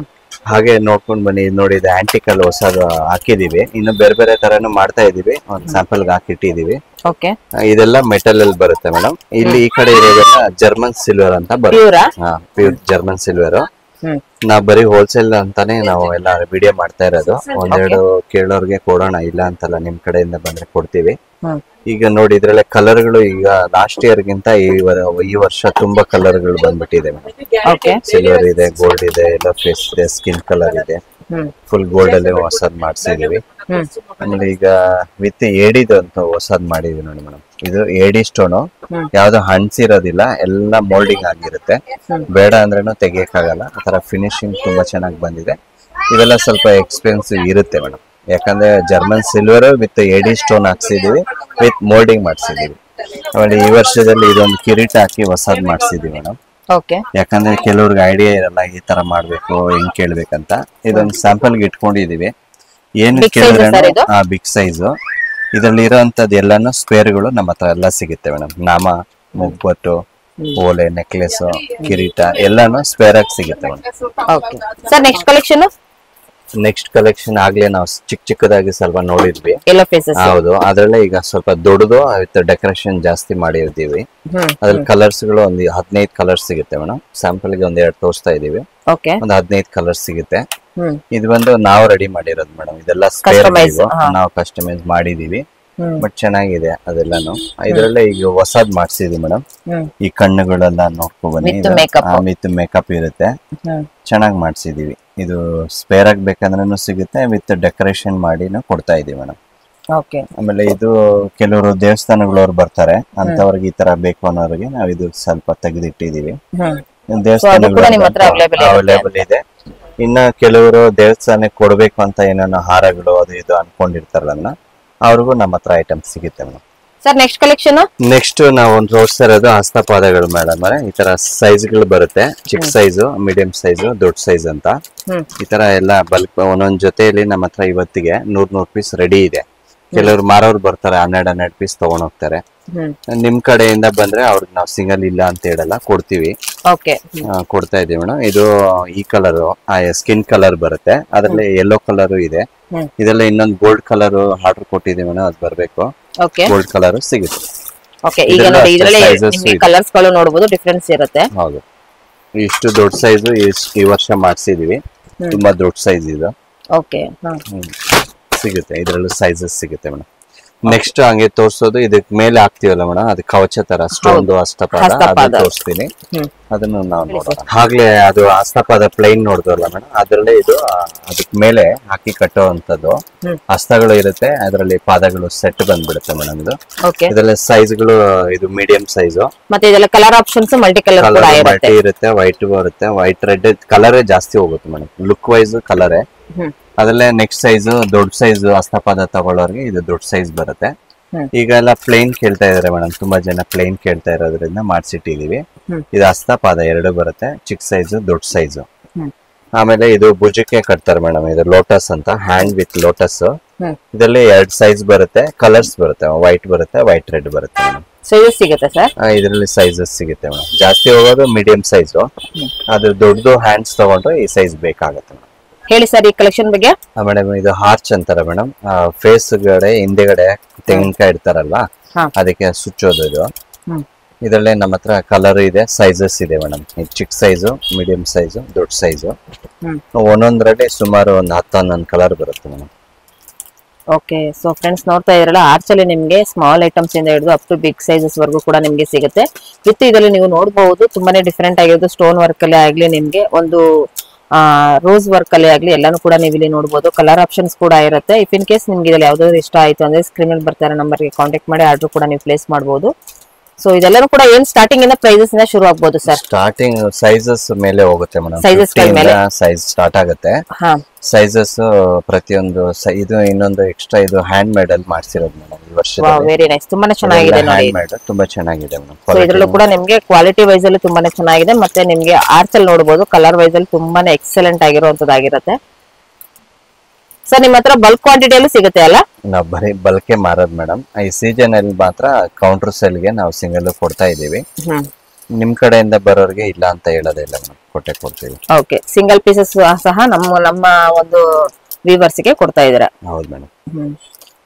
ಹಾಗೆ ನೋಡ್ಕೊಂಡ್ ಬನ್ನಿ. ನೋಡಿ, ಇದು ಆಂಟಿಕ್ ಅಲ್ಲಿ ಹೊಸದು ಹಾಕಿದೀವಿ. ಇನ್ನು ಬೇರೆ ಬೇರೆ ತರನು ಮಾಡ್ತಾ ಇದೀವಿ, ಒಂದು ಸ್ಯಾಂಪಲ್ ಹಾಕಿಟ್ಟಿದೀವಿ. ಓಕೆ, ಇದೆಲ್ಲ ಮೆಟಲ್ ಅಲ್ಲಿ ಬರುತ್ತೆ ಮೇಡಮ್. ಇಲ್ಲಿ ಈ ಕಡೆ ಇರೋದೆಲ್ಲ ಜರ್ಮನ್ ಸಿಲ್ವರ್ ಅಂತ ಬರುತ್ತೆ. Pure German silver. ನಾವ್ ಬರೀ ಹೋಲ್ಸೇಲ್ ಅಂತಾನೆ ನಾವು ಎಲ್ಲ ವಿಡಿಯೋ ಮಾಡ್ತಾ ಇರೋದು. ಒಂದೆರಡು ಕೇಳೋರ್ಗೆ ಕೊಡೋಣ, ಇಲ್ಲ ಅಂತಲ್ಲ, ನಿಮ್ ಕಡೆಯಿಂದ ಬಂದ್ರೆ ಕೊಡ್ತೀವಿ. ಈಗ ನೋಡಿ, ಇದ್ರಲ್ಲೇ ಕಲರ್ಗಳು ಈಗ ಲಾಸ್ಟ್ ಇಯರ್ ಗಿಂತ ಈ ವರ್ಷ ತುಂಬಾ ಕಲರ್ಗಳು ಬಂದ್ಬಿಟ್ಟಿದೆ. ಸಿಲ್ವರ್ ಇದೆ, ಗೋಲ್ಡ್ ಇದೆ, ಎಲ್ಲೋ ಫೇಸ್ ಇದೆ, ಸ್ಕಿನ್ ಕಲರ್ ಇದೆ, ಫುಲ್ ಗೋಲ್ಡ್ ಅಲ್ಲಿ ಹೊಸದ್ ಮಾಡ್ಸಿದೀವಿ. ಆಮೇಲೆ ಈಗ ವಿತ್ ಏಡಿದು ಅಂತ ಹೊಸದ್ ಮಾಡಿದೀವಿ ನೋಡಿ ಮೇಡಮ್. ಇದು ಏಡಿ ಸ್ಟೋನು, ಯಾವ್ದು ಹಣ್ಸಿರೋದಿಲ್ಲ, ಎಲ್ಲ ಮೋಲ್ಡಿಂಗ್ ಆಗಿರುತ್ತೆ. ಬೇಡ ಅಂದ್ರೇನು ತೆಗಿಯಕ್ಕಾಗಲ್ಲ, ಆತರ ಫಿನಿಶಿಂಗ್ ತುಂಬಾ ಚೆನ್ನಾಗಿ ಬಂದಿದೆ. ಇವೆಲ್ಲ ಸ್ವಲ್ಪ ಎಕ್ಸ್ಪೆನ್ಸಿವ್ ಇರುತ್ತೆ ಮೇಡಮ್, ಯಾಕಂದ್ರೆ ಜರ್ಮನ್ ಸಿಲ್ವರ್ ವಿತ್ ಏಡಿ ಸ್ಟೋನ್ ಹಾಕ್ಸಿದೀವಿ, ವಿತ್ ಮೋಲ್ಡಿಂಗ್ ಮಾಡ್ಸಿದೀವಿ. ಆಮೇಲೆ ಈ ವರ್ಷದಲ್ಲಿ ಇದೊಂದು ಕಿರೀಟ ಹಾಕಿ ಹೊಸದ್ ಮಾಡ್ಸಿದೀವಿ ಮೇಡಮ್. ಯಾಕಂದ್ರೆ ಕೆಲವ್ರಿಗೆ ಐಡಿಯಾ ಇರಲ್ಲ ಈ ತರ ಮಾಡ್ಬೇಕು, ಹೆಂಗ್ ಕೇಳ್ಬೇಕಂತ. ಇದೊಂದು ಸ್ಯಾಂಪಲ್ ಗೆ ಇಟ್ಕೊಂಡಿದೀವಿ. ಏನು ಕೇಳಿದ್ರೆ ಬಿಗ್ ಸೈಜ್. ಇದ್ರಲ್ಲಿ ಇರೋಂಥದ್ದು ಎಲ್ಲಾನು ಸ್ಪೇರ್ಗಳು ನಮ್ಮ ಹತ್ರ ಎಲ್ಲ ಸಿಗುತ್ತೆ ಮೇಡಮ್. ನಾಮ, ಮುಗ್ಬಟ್ಟು, ಓಲೆ, ನೆಕ್ಲೆಸ್, ಕಿರೀಟ ಎಲ್ಲಾನು ಸ್ಪೇರ್ ಆಗಿ ಸಿಗುತ್ತೆ ಮೇಡಮ್. ನೆಕ್ಸ್ಟ್ ಕಲೆಕ್ಷನ್ ಆಗ್ಲೇ ನಾವು ಚಿಕ್ಕದಾಗಿ ಸ್ವಲ್ಪ ನೋಡಿದ್ವಿ. ಹೌದು, ಅದ್ರಲ್ಲೇ ಈಗ ಸ್ವಲ್ಪ ದೊಡ್ಡದು ವಿತ್ ಡೆಕೋರೇಷನ್ ಜಾಸ್ತಿ ಮಾಡಿರ್ತೀವಿ. ಅದ್ರಲ್ಲಿ ಕಲರ್ಸ್ ಗಳು ಒಂದು 15 ಕಲರ್ಸ್ ಸಿಗುತ್ತೆ ಮೇಡಮ್. ಸ್ಯಾಂಪಲ್ ಗೆ 2 ತೋರಿಸ್ತಾ ಇದೀವಿ. ಒಂದು 15 ಕಲರ್ಸ್ ಸಿಗುತ್ತೆ. ಇದು ಬಂದು ನಾವು ರೆಡಿ ಮಾಡಿರೋದು ಮೇಡಮ್. ಇದೆಲ್ಲ ನಾವು ಕಸ್ಟಮೈಸ್ ಮಾಡಿದೀವಿ. ಬಟ್ ಚೆನ್ನಾಗಿದೆ ಅದೆಲ್ಲಾನು. ಇದ್ರಲ್ಲೇ ಈಗ ಹೊಸದ್ ಮಾಡ್ಸಿದೀವಿ ಮೇಡಮ್. ಈ ಕಣ್ಣುಗಳೆಲ್ಲ ನೋಡ್ಕೊ ಬನ್ನಿ, ವಿತ್ ಮೇಕಪ್ ಇರುತ್ತೆ. ಚೆನ್ನಾಗಿ ಮಾಡ್ಸಿದೀವಿ. ಇದು ಸ್ಪೇರ್ ಆಗಿ ಬೇಕಂದ್ರೂ ಸಿಗುತ್ತೆ, ವಿತ್ ಡೆಕೋರೇಷನ್ ಮಾಡಿನೂ ಕೊಡ್ತಾ ಇದೀವಿ ಮೇಡಮ್. ಆಮೇಲೆ ಇದು ಕೆಲವರು ದೇವಸ್ಥಾನಗಳವ್ರು ಬರ್ತಾರೆ, ಅಂತವ್ರಿಗೆ ಈ ತರ ಬೇಕು ಅನ್ನೋರಿಗೆ ನಾವು ಇದು ಸ್ವಲ್ಪ ತೆಗೆದಿಟ್ಟಿದೀವಿ. ದೇವಸ್ಥಾನಗಳು ಅವೈಲೇಬಲ್ ಇದೆ. ಇನ್ನ ಕೆಲವರು ದೇವಸ್ಥಾನಕ್ಕೆ ಕೊಡ್ಬೇಕು ಅಂತ ಏನೇನೋ ಹಾರಗಳು ಅದು ಇದು ಅನ್ಕೊಂಡಿರ್ತಾರಲ್ಲ, ಅವ್ರಿಗೂ ನಮ್ಮ ಹತ್ರ ಐಟಮ್ ಸಿಗುತ್ತೆ madam. Sir, next collection next ನಾವು ಒಂದು ತೋರಿಸ್ತಾ ಇರೋದು ಹಸ್ತಪಾದಗಳು ಮೇಡಮ್. ಈ ತರ ಸೈಜ್ ಗಳು ಬರುತ್ತೆ, ಚಿಕ್ಕ ಸೈಜು, ಮೀಡಿಯಂ ಸೈಜು, ದೊಡ್ಡ ಸೈಜ್ ಅಂತ. ಈ ತರ ಎಲ್ಲ ಬಲ್ಕ್ ಒಂದೊಂದ್ ಜೊತೆಯಲ್ಲಿ ನಮ್ಮ ಹತ್ರ ಇವತ್ತಿಗೆ 100 ಪೀಸ್ ರೆಡಿ ಇದೆ. ಕೆಲವರು ಮಾರೋರು ಬರ್ತಾರೆ, 12 ಪೀಸ್ ತಗೊಂಡ್ ಹೋಗ್ತಾರೆ. ನಿಮ್ ಕಡೆಯಿಂದ ಬಂದ್ರೆ ಅವ್ರಿಗೆ ನಾವು ಸಿಂಗಲ್ ಇಲ್ಲ ಅಂತ ಹೇಳಲ್ಲ, ಕೊಡ್ತೀವಿ. ಕೊಡ್ತಾ ಇದೀವಿ ಮೇಡಮ್. ಇದು ಈ ಕಲರ್ ಸ್ಕಿನ್ ಕಲರ್ ಬರುತ್ತೆ, ಅದ್ರಲ್ಲಿ ಯೆಲ್ಲೋ ಕಲರ್ ಇದೆ. ಇದೆಲ್ಲ ಇನ್ನೊಂದು ಗೋಲ್ಡ್ ಕಲರ್ ಆರ್ಡರ್ ಕೊಟ್ಟಿದೀವಿ ಮೇಡಮ್, ಅದು ಬರ್ಬೇಕು. ಗೋಲ್ಡ್ ಕಲರ್ ಸಿಗುತ್ತೆ. ಕಲರ್ಸ್ ಗಳು ನೋಡಬಹುದು, ಡಿಫರೆನ್ಸ್ ಇರುತ್ತೆ. ಹೌದು, ಇಷ್ಟು ದೊಡ್ಡ ಸೈಜ್ ಈ ವರ್ಷ ಮಾಡ್ಸಿದೀವಿ. ತುಂಬಾ ದೊಡ್ಡ ಸೈಜ್ ಇದು. ಸಿಗುತ್ತೆ, ಇದ್ರಲ್ಲೂ ಸೈಜಸ್ ಸಿಗುತ್ತೆ ಮೇಡಮ್. ನೆಕ್ಸ್ಟ್ ಹಂಗೆ ತೋರ್ಸೋದು, ಇದಕ್ ಮೇಲೆ ಹಾಕ್ತಿವಲ್ಲ ಮೇಡಮ್, ಅದು ಕವಚ ತರ ಸ್ಟೋನ್ ಹಸ್ತಪಾದ, ಅದನ್ನ ತೋರಿಸ್ತೀನಿ. ಅದನ್ನು ನಾವು ನೋಡೋಣ. ಆಗ್ಲೇ ಅದು ಹಸ್ತಪಾದ ಪ್ಲೈನ್ ನೋಡಿದ್ವಲ್ಲ ಮೇಡಮ್, ಅದ್ರಲ್ಲೇ ಇದು ಅದಕ್ ಮೇಲೆ ಹಾಕಿ ಕಟ್ಟುವಂತದ್ದು ಹಸ್ತಗಳು ಇರುತ್ತೆ. ಅದರಲ್ಲಿ ಪಾದಗಳು ಸೆಟ್ ಬಂದ್ಬಿಡುತ್ತೆ ಮೇಡಮ್. ಇದು ಇದೆಲ್ಲ ಸೈಜ್ಗಳು, ಇದು ಮೀಡಿಯಂ ಸೈಜು. ಮತ್ತೆ ಇದೆಲ್ಲ ಕಲರ್ ಆಪ್ಷನ್ಸ್ ಮಲ್ಟಿ ಕಲರ್ ಇರುತ್ತೆ. ವೈಟ್ ಬರುತ್ತೆ, ವೈಟ್ ರೆಡ್ ಕಲರ್ ಜಾಸ್ತಿ ಹೋಗುತ್ತೆ ಮೇಡಮ್. ಲುಕ್ ವೈಸ್ ಕಲರೇ. ಅದ್ರಲ್ಲೇ ನೆಕ್ಸ್ಟ್ ಸೈಜ್ ದೊಡ್ಡ ಸೈಜ್ ಹಸ್ತಪಾದ ತಗೊಳ್ಳೋರ್ಗೆ ಇದು ದೊಡ್ಡ ಸೈಜ್ ಬರುತ್ತೆ. ಈಗ ಎಲ್ಲ ಪ್ಲೈನ್ ಕೇಳ್ತಾ ಇದಾರೆ ಮೇಡಮ್, ತುಂಬಾ ಜನ ಪ್ಲೈನ್ ಕೇಳ್ತಾ ಇರೋದ್ರಿಂದ ಮಾಡ್ಸಿಟ್ಟಿದೀವಿ. ಇದು ಹಸ್ತಪಾದ 2 ಬರುತ್ತೆ, ಚಿಕ್ಕ ಸೈಜ್, ದೊಡ್ಡ ಸೈಜ್. ಆಮೇಲೆ ಇದು ಭುಜಕ್ಕೆ ಕಟ್ತಾರೆ ಮೇಡಮ್, ಇದು ಲೋಟಸ್ ಅಂತ, ಹ್ಯಾಂಡ್ ವಿತ್ ಲೋಟಸ್. ಇದರಲ್ಲಿ 2 ಸೈಜ್ ಬರುತ್ತೆ, ಕಲರ್ಸ್ ಬರುತ್ತೆ, ವೈಟ್ ಬರುತ್ತೆ, ವೈಟ್ ರೆಡ್ ಬರುತ್ತೆ ಮೇಡಮ್. ಸೈಜಸ್ ಸಿಗುತ್ತೆ ಸರ್, ಇದರಲ್ಲಿ ಸೈಜಸ್ ಸಿಗುತ್ತೆ ಮೇಡಮ್. ಜಾಸ್ತಿ ಹೋಗೋದು ಮೀಡಿಯಂ ಸೈಜ್, ಅದು ದೊಡ್ಡದು ಹ್ಯಾಂಡ್ಸ್ ತಗೊಂಡ್ರೆ ಈ ಸೈಜ್ ಬೇಕಾಗತ್ತೆ ಮೇಡಮ್. ಹೇಳಿ ಸರ್ ಈ ಕಲೆಕ್ಷನ್ ಬಗ್ಗೆ. ಮೇಡಮ್, ಇದು ಹಾರ್ಚ್ ಅಂತಾರೆ ಮೇಡಮ್. ಫೇಸ್ ಗಡೆ ಹಿಂದೆಗಡೆ ತೆಂಗಿನಕಾಯಿ ಇಡ್ತಾರಲ್ವಾ, ಅದಕ್ಕೆ ಸುಚ್ಚೋದು ಇದು. ಇದರಲ್ಲೇ ನಮ್ಮ ಹತ್ರ ಕಲರ್ ಇದೆ, ಸೈಜಸ್ ಇದೆ ಮೇಡಮ್. ಚಿಕ್ಕ ಸೈಜು, ಮೀಡಿಯಂ ಸೈಜು, ದೊಡ್ಡ ಸೈಜು. ಒಂದೊಂದರಲ್ಲಿ ಸುಮಾರು ಒಂದು 10-11 ಕಲರ್ ಬರುತ್ತೆ ಮೇಡಮ್. ಓಕೆ, ಸೊ ಫ್ರೆಂಡ್ಸ್ ನೋಡ್ತಾ ಇದ್ರಲ್ಲ, ಆರ್ಚ್ ಅಲ್ಲಿ ನಿಮ್ಗೆ ಸ್ಮಾಲ್ ಐಟಮ್ಸ್ ಇಂದ ಹಿಡಿದು ಅಪ್ ಟು ಬಿಗ್ ಸೈಜಸ್ ವರೆಗೂ ಕೂಡ ನಿಮ್ಗೆ ಸಿಗುತ್ತೆ. ವಿತ್ ಇದರಲ್ಲಿ ನೀವು ನೋಡಬಹುದು ತುಂಬಾನೇ ಡಿಫ್ರೆಂಟ್ ಆಗಿರೋದು. ಸ್ಟೋನ್ ವರ್ಕ್ ಅಲ್ಲಿ ಆಗ್ಲಿ, ನಿಮ್ಗೆ ಒಂದು ರೋಸ್ ವರ್ಕ್ ಅಲ್ಲಿ ಆಗ್ಲಿ, ಎಲ್ಲಾನು ಕೂಡ ನೀವು ಇಲ್ಲಿ ನೋಡಬಹುದು. ಕಲರ್ ಆಪ್ಷನ್ಸ್ ಕೂಡ ಇರುತ್ತೆ. ಇಫ್ ಇನ್ ಕೇಸ್ ನಿಮ್ಗೆ ಇದರಲ್ಲಿ ಯಾವ್ದಾದ್ರು ಇಷ್ಟ ಆಯ್ತು ಅಂದ್ರೆ ಸ್ಕ್ರೀನ್ ಅಲ್ಲಿ ಬರ್ತಾ ಇರೋ ನಂಬರ್ಗೆ ಕಾಂಟ್ಯಾಕ್ಟ್ ಮಾಡಿ ಆರ್ಡರ್ ಕೂಡ ನೀವು ಪ್ಲೇಸ್ ಮಾಡಬಹುದು. ಸೊ ಇದೆಲ್ಲರೂ ಕೂಡ ಏನ್ ಸ್ಟಾರ್ಟಿಂಗ್ ಇಂದ ಪ್ರೈಸಸ್ ಇಂದ ಶುರು ಆಗ್ಬಹುದು ಸರ್? ಸ್ಟಾರ್ಟಿಂಗ್ ಸೈಜಸ್ ಮೇಲೆ ಹೋಗುತ್ತೆ ಮೇಡಮ್. Sizes ಮೇಲೆ ಸೈಜ್ ಸ್ಟಾರ್ಟ್ ಆಗುತ್ತೆ. ಸೈಜಸ್ ಪ್ರತಿಯೊಂದು ಇದು ಇನ್ನೊಂದು ಎಕ್ಸ್ಟ್ರಾ, ಇದು ಹ್ಯಾಂಡ್ ಮೇಡ್ ಅಲ್ಲಿ ಮಾಡ್ಸಿರೋದು ಮೇಡಮ್ ಈ ವರ್ಷದಲ್ಲಿ. ವೆರಿ ನೈಸ್, ತುಂಬಾನೇ ಚೆನ್ನಾಗಿದೆ ನೋಡಿ. ಹ್ಯಾಂಡ್ ಮೇಡ್ ತುಂಬಾ ಚೆನ್ನಾಗಿದೆ ಮೇಡಮ್. ಸೊ ಇದ್ರಲ್ಲೂ ಕೂಡ ನಿಮ್ಗೆ ಕ್ವಾಲಿಟಿ ವೈಸ್ ಅಲ್ಲಿ ತುಂಬಾನೇ ಚೆನ್ನಾಗಿದೆ. ಮತ್ತೆ ನಿಮ್ಗೆ ಆರ್ಚ್ ಅಲ್ಲಿ ನೋಡಬಹುದು ಕಲರ್ ವೈಸ್ ಅಲ್ಲಿ ತುಂಬಾನೇ ಎಕ್ಸಲೆಂಟ್ ಆಗಿರುವಂತದ್ದಾಗಿರುತ್ತೆ. ಸರ್ ನಿಮ್ಮ ಹತ್ರ ಬಲ್ಕ್ ಕ್ವಾಂಟಿಟಿಯಲ್ಲಿ ಸಿಗುತ್ತೆ ಅಲ್ಲ? ನಾವು ಬರೀ ಬಲ್ಕೆ ಮಾರೋದು ಮೇಡಮ್. ಈ ಸೀಸನ್ ಅಲ್ಲಿ ಮಾತ್ರ ಕೌಂಟರ್ ಸೇಲ್ಗೆ ನಾವು ಸಿಂಗಲ್ ಕೊಡ್ತಾ ಇದೀವಿ. ನಿಮ್ ಕಡೆಯಿಂದ ಬರೋರಿಗೆ ಇಲ್ಲ ಅಂತ ಹೇಳೋದಿಲ್ಲ ಮೇಡಮ್, ಕೊಡ್ತೀವಿ. ಓಕೆ, ಸಿಂಗಲ್ ಪೀಸಸ್ ಸಹ ನಮ್ಮ ಒಂದು ವ್ಯೂವರ್ಸ್ ಗೆ ಕೊಡ್ತಾ ಇದ್ದೀರಾ? ಹೌದು ಮೇಡಮ್.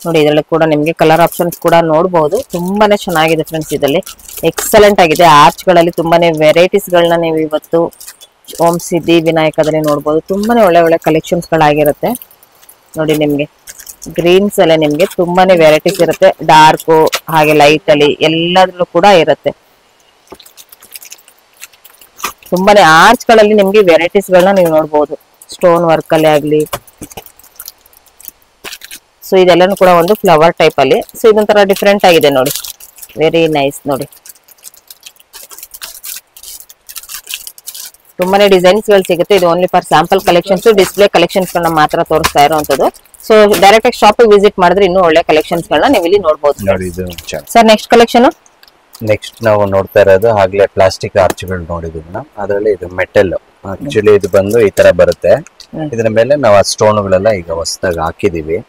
ನೋಡಿ ಇದರಲ್ಲಿ ಕೂಡ ನಿಮ್ಗೆ ಕಲರ್ ಆಪ್ಷನ್ಸ್ ಕೂಡ ನೋಡಬಹುದು. ತುಂಬಾನೇ ಚೆನ್ನಾಗಿದೆ ಫ್ರೆಂಡ್ಸ್, ಇದರಲ್ಲಿ ಎಕ್ಸಲೆಂಟ್ ಆಗಿದೆ. ಆರ್ಚ್ ಗಳಲ್ಲಿ ತುಂಬಾನೇ ವೆರೈಟೀಸ್ ಗಳನ್ನ ನೀವು ಇವತ್ತು ಓಂ ಸಿದ್ಧಿ ವಿನಾಯಕದಲ್ಲಿ ನೋಡಬಹುದು. ತುಂಬಾನೇ ಒಳ್ಳೆ ಒಳ್ಳೆ ಕಲೆಕ್ಷನ್ಸ್ ಗಳಾಗಿರುತ್ತೆ ನೋಡಿ. ನಿಮ್ಗೆ ಗ್ರೀನ್ಸ್ ಅಲ್ಲೇ ನಿಮ್ಗೆ ತುಂಬಾನೇ ವೆರೈಟೀಸ್ ಇರುತ್ತೆ. ಡಾರ್ಕ್ ಹಾಗೆ ಲೈಟ್ ಅಲ್ಲಿ ಎಲ್ಲದರಲ್ಲೂ ಕೂಡ ಇರುತ್ತೆ. ತುಂಬಾನೇ ಆರ್ಚ್ ಗಳಲ್ಲಿ ನಿಮ್ಗೆ ವೆರೈಟೀಸ್ ಗಳನ್ನ ನೀವು ನೋಡಬಹುದು. ಸ್ಟೋನ್ ವರ್ಕ್ ಅಲ್ಲಿ ಆಗ್ಲಿ. ಸೊ ಇದೆಲ್ಲನೂ ಕೂಡ ಒಂದು ಫ್ಲವರ್ ಟೈಪ್ ಅಲ್ಲಿ. ಸೊ ಇದೊಂಥರ ಡಿಫ್ರೆಂಟ್ ಆಗಿದೆ ನೋಡಿ, ವೆರಿ ನೈಸ್ ನೋಡಿ. ತುಂಬಾನೇ ಡಿಸೈನ್ಸ್ ಗಳು ಸಿಗುತ್ತೆ. ಇದು only for sample collections, display collections ಗಳನ್ನ ಮಾತ್ರ ತೋರಿಸ್ತಾ ಇರುವಂತದ್ದು. ಸೊ ಡೈರೆಕ್ಟ್ ಆಗಿ ಶಾಪಿಗೆ ವಿಸಿಟ್ ಮಾಡಿದ್ರೆ ಇನ್ನೂ ಒಳ್ಳೆ ಕಲೆಕ್ಷನ್ಸ್ ಗಳನ್ನ ನೀವು ಇಲ್ಲಿ ನೋಡಬಹುದು. Sir next collection? ನೆಕ್ಸ್ಟ್ ನಾವು ನೋಡ್ತಾ ಇರೋದು ಆಗ್ಲೇ ಪ್ಲಾಸ್ಟಿಕ್ ಆರ್ಚ್ಗಳು ನೋಡಿದ್ವಿ ನಾವು. ಅದರಲ್ಲಿ ಇದು ಮೆಟಲ್ ಆಕ್ಚುಲಿ ಇದು ಬಂದು ಈ ತರ ಬರುತ್ತೆ. ಇದ್ರ ಮೇಲೆ ನಾವು ಆ ಸ್ಟೋನ್ ಗಳೆಲ್ಲ ಈಗ ಹೊಸದಾಗಿ ಹಾಕಿದೀವಿ.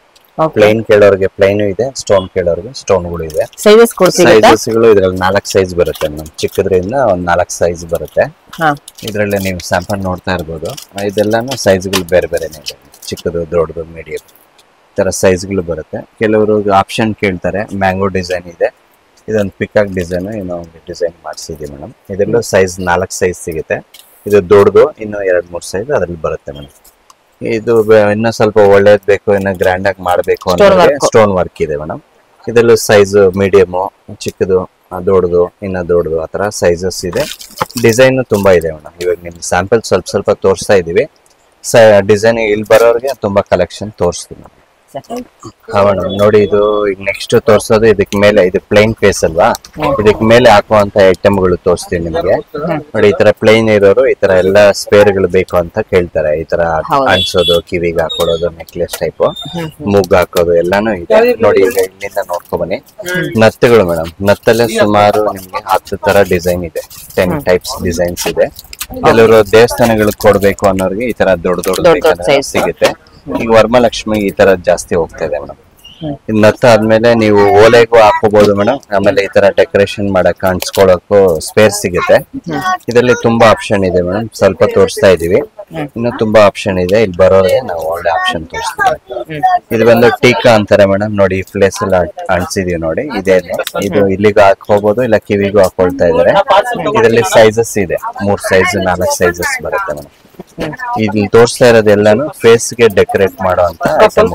ಪ್ಲೇನ್ ಕೇಳೋರ್ಗೆ ಪ್ಲೇನ್ ಇದೆ, ಸ್ಟೋನ್ ಕೇಳೋರ್ಗೆ ಸ್ಟೋನ್ಗಳು ಇದೆ. ಸೈಜಸ್ಗಳು ಇದ್ರಲ್ಲಿ 4 ಸೈಜ್ ಬರುತ್ತೆ ಮೇಡಮ್. ಚಿಕ್ಕದ್ರಿಂದ ಒಂದ್ 4 ಸೈಜ್ ಬರುತ್ತೆ. ಇದ್ರಲ್ಲಿ ನೀವು ಸ್ಯಾಂಪಲ್ ನೋಡ್ತಾ ಇರ್ಬೋದು. ಇದೆಲ್ಲಾನು ಸೈಜ್ಗಳು ಬೇರೆ ಬೇರೆನೇ ಇದೆ, ಚಿಕ್ಕದು, ದೊಡ್ಡದು, ಮೀಡಿಯಂ ಈ ತರ ಸೈಜ್ಗಳು ಬರುತ್ತೆ. ಕೆಲವರು ಆಪ್ಷನ್ ಕೇಳ್ತಾರೆ. ಮ್ಯಾಂಗೋ ಡಿಸೈನ್ ಇದೆ, ಇದೊಂದು ಪಿಕಾಕ್ ಡಿಸೈನ್, ಇನ್ನೂ ಒಂದು ಡಿಸೈನ್ ಮಾಡಿಸಿದೀವಿ ಮೇಡಮ್. ಇದರಲ್ಲೂ ಸೈಜ್ 4 ಸೈಜ್ ಸಿಗುತ್ತೆ. ಇದು ದೊಡ್ಡದು, ಇನ್ನು 2-3 ಸೈಜ್ ಅದ್ರಲ್ಲಿ ಬರುತ್ತೆ ಮೇಡಮ್. ಇದು ಇನ್ನೂ ಸ್ವಲ್ಪ ಒಳ್ಳೇದ್ ಬೇಕು, ಇನ್ನು ಗ್ರ್ಯಾಂಡ್ ಆಗಿ ಮಾಡಬೇಕು ಅಂದ್ರೆ ಸ್ಟೋನ್ ವರ್ಕ್ ಇದೆ ಮೇಡಮ್. ಇದರಲ್ಲೂ ಸೈಜ್ ಮೀಡಿಯಮ್, ಚಿಕ್ಕದು, ದೊಡ್ಡದು, ಇನ್ನ ದೊಡ್ಡದು, ಆತರ ಸೈಜಸ್ ಇದೆ. ಡಿಸೈನ್ ತುಂಬಾ ಇದೆ ಮೇಡಮ್. ಇವಾಗ ನಿಮ್ಗೆ ಸ್ಯಾಂಪಲ್ ಸ್ವಲ್ಪ ತೋರಿಸ್ತಾ ಇದೀವಿ. ಡಿಸೈನ್ ಇಲ್ಲಿ ಬರೋರಿಗೆ ತುಂಬಾ ಕಲೆಕ್ಷನ್ ತೋರಿಸ್ತೀವಿ ಮೇಡಮ್. ನೋಡಿ ಇದು ಈಗ ನೆಕ್ಸ್ಟ್ ತೋರ್ಸೋದು ಇದಕ್ ಮೇಲೆ, ಇದು ಪ್ಲೈನ್ ಫೇಸ್ ಅಲ್ವಾ, ಇದಕ್ ಮೇಲೆ ಹಾಕುವಂತ ಐಟಮ್ಗಳು ತೋರಿಸ್ತೀನಿ ನಿಮ್ಗೆ. ನೋಡಿ ಈ ತರ ಪ್ಲೈನ್ ಇರೋರು ಈ ತರ ಎಲ್ಲ ಸ್ಪೇರ್ ಗಳು ಬೇಕು ಅಂತ ಕೇಳ್ತಾರೆ. ಈ ತರ ಅನ್ಸೋದು, ಕಿವಿಗೆ ಹಾಕೊಳ್ಳೋದು, ನೆಕ್ಲೆಸ್ ಟೈಪ್, ಮೂಗ್ ಹಾಕೋದು ಎಲ್ಲಾನು ಇದೆ ನೋಡಿ. ಈಗ ಇಲ್ಲಿಂದ ನೋಡ್ಕೊ ಬನ್ನಿ. ನತ್ತುಗಳು ಮೇಡಮ್, ನತ್ತಲ್ಲೇ ಸುಮಾರು ನಿಮ್ಗೆ 10 ತರ ಡಿಸೈನ್ ಇದೆ, 10 ಟೈಪ್ಸ್ ಡಿಸೈನ್ಸ್ ಇದೆ. ಕೆಲವರು ದೇವಸ್ಥಾನಗಳಿಗೆ ಕೊಡ್ಬೇಕು ಅನ್ನೋರಿಗೆ ಈ ತರ ದೊಡ್ಡ ದೊಡ್ಡ ಸಿಗುತ್ತೆ. ಈಗ ವರಮಹಾಲಕ್ಷ್ಮಿ ಈ ತರ ಜಾಸ್ತಿ ಹೋಗ್ತಾ ಇದೆ ಮೇಡಮ್. ನತ್ತ ಆದ್ಮೇಲೆ ನೀವು ಓಲೆಗೂ ಹಾಕೋಬಹುದು ಮೇಡಮ್. ಆಮೇಲೆ ಈ ತರ ಡೆಕೋರೇಷನ್ ಮಾಡಕ್, ಅಂಟಿಸ್ಕೊಳಕ್ಕೂ ಸ್ಪೇರ್ ಸಿಗುತ್ತೆ. ಇದರಲ್ಲಿ ತುಂಬಾ ಆಪ್ಷನ್ ಇದೆ ಮೇಡಮ್. ಸ್ವಲ್ಪ ತೋರಿಸ್ತಾ ಇದೀವಿ, ಇನ್ನು ತುಂಬಾ ಆಪ್ಷನ್ ಇದೆ. ಇಲ್ಲಿ ಬರೋರಿಗೆ ನಾವು ಒಳ್ಳೆ ಆಪ್ಷನ್ ತೋರಿಸ್ತೀವಿ. ಇದು ಬಂದು ಟೀಕಾ ಅಂತಾರೆ ಮೇಡಮ್. ನೋಡಿ ಈ ಪ್ಲೇಸ್ ಎಲ್ಲ ಅಂಟಿಸಿದೀವಿ ನೋಡಿ. ಇದೇ ಇದು ಇಲ್ಲಿಗೂ ಹಾಕೋಬಹುದು, ಇಲ್ಲ ಕಿವಿಗೂ ಹಾಕೊಳ್ತಾ ಇದಾರೆ. ಇದರಲ್ಲಿ ಸೈಜಸ್ ಇದೆ, 3 ಸೈಜ್ 4 ಸೈಜಸ್ ಬರುತ್ತೆ ಮೇಡಮ್. ಇಲ್ಲಿ ತೋರಿಸ್ತಾ ಇರೋದು ಎಲ್ಲಾನು ಫೇಸ್ ಗೆ ಡೆಕೋರೇಟ್ ಮಾಡುವಂತ ಐಟಮ್.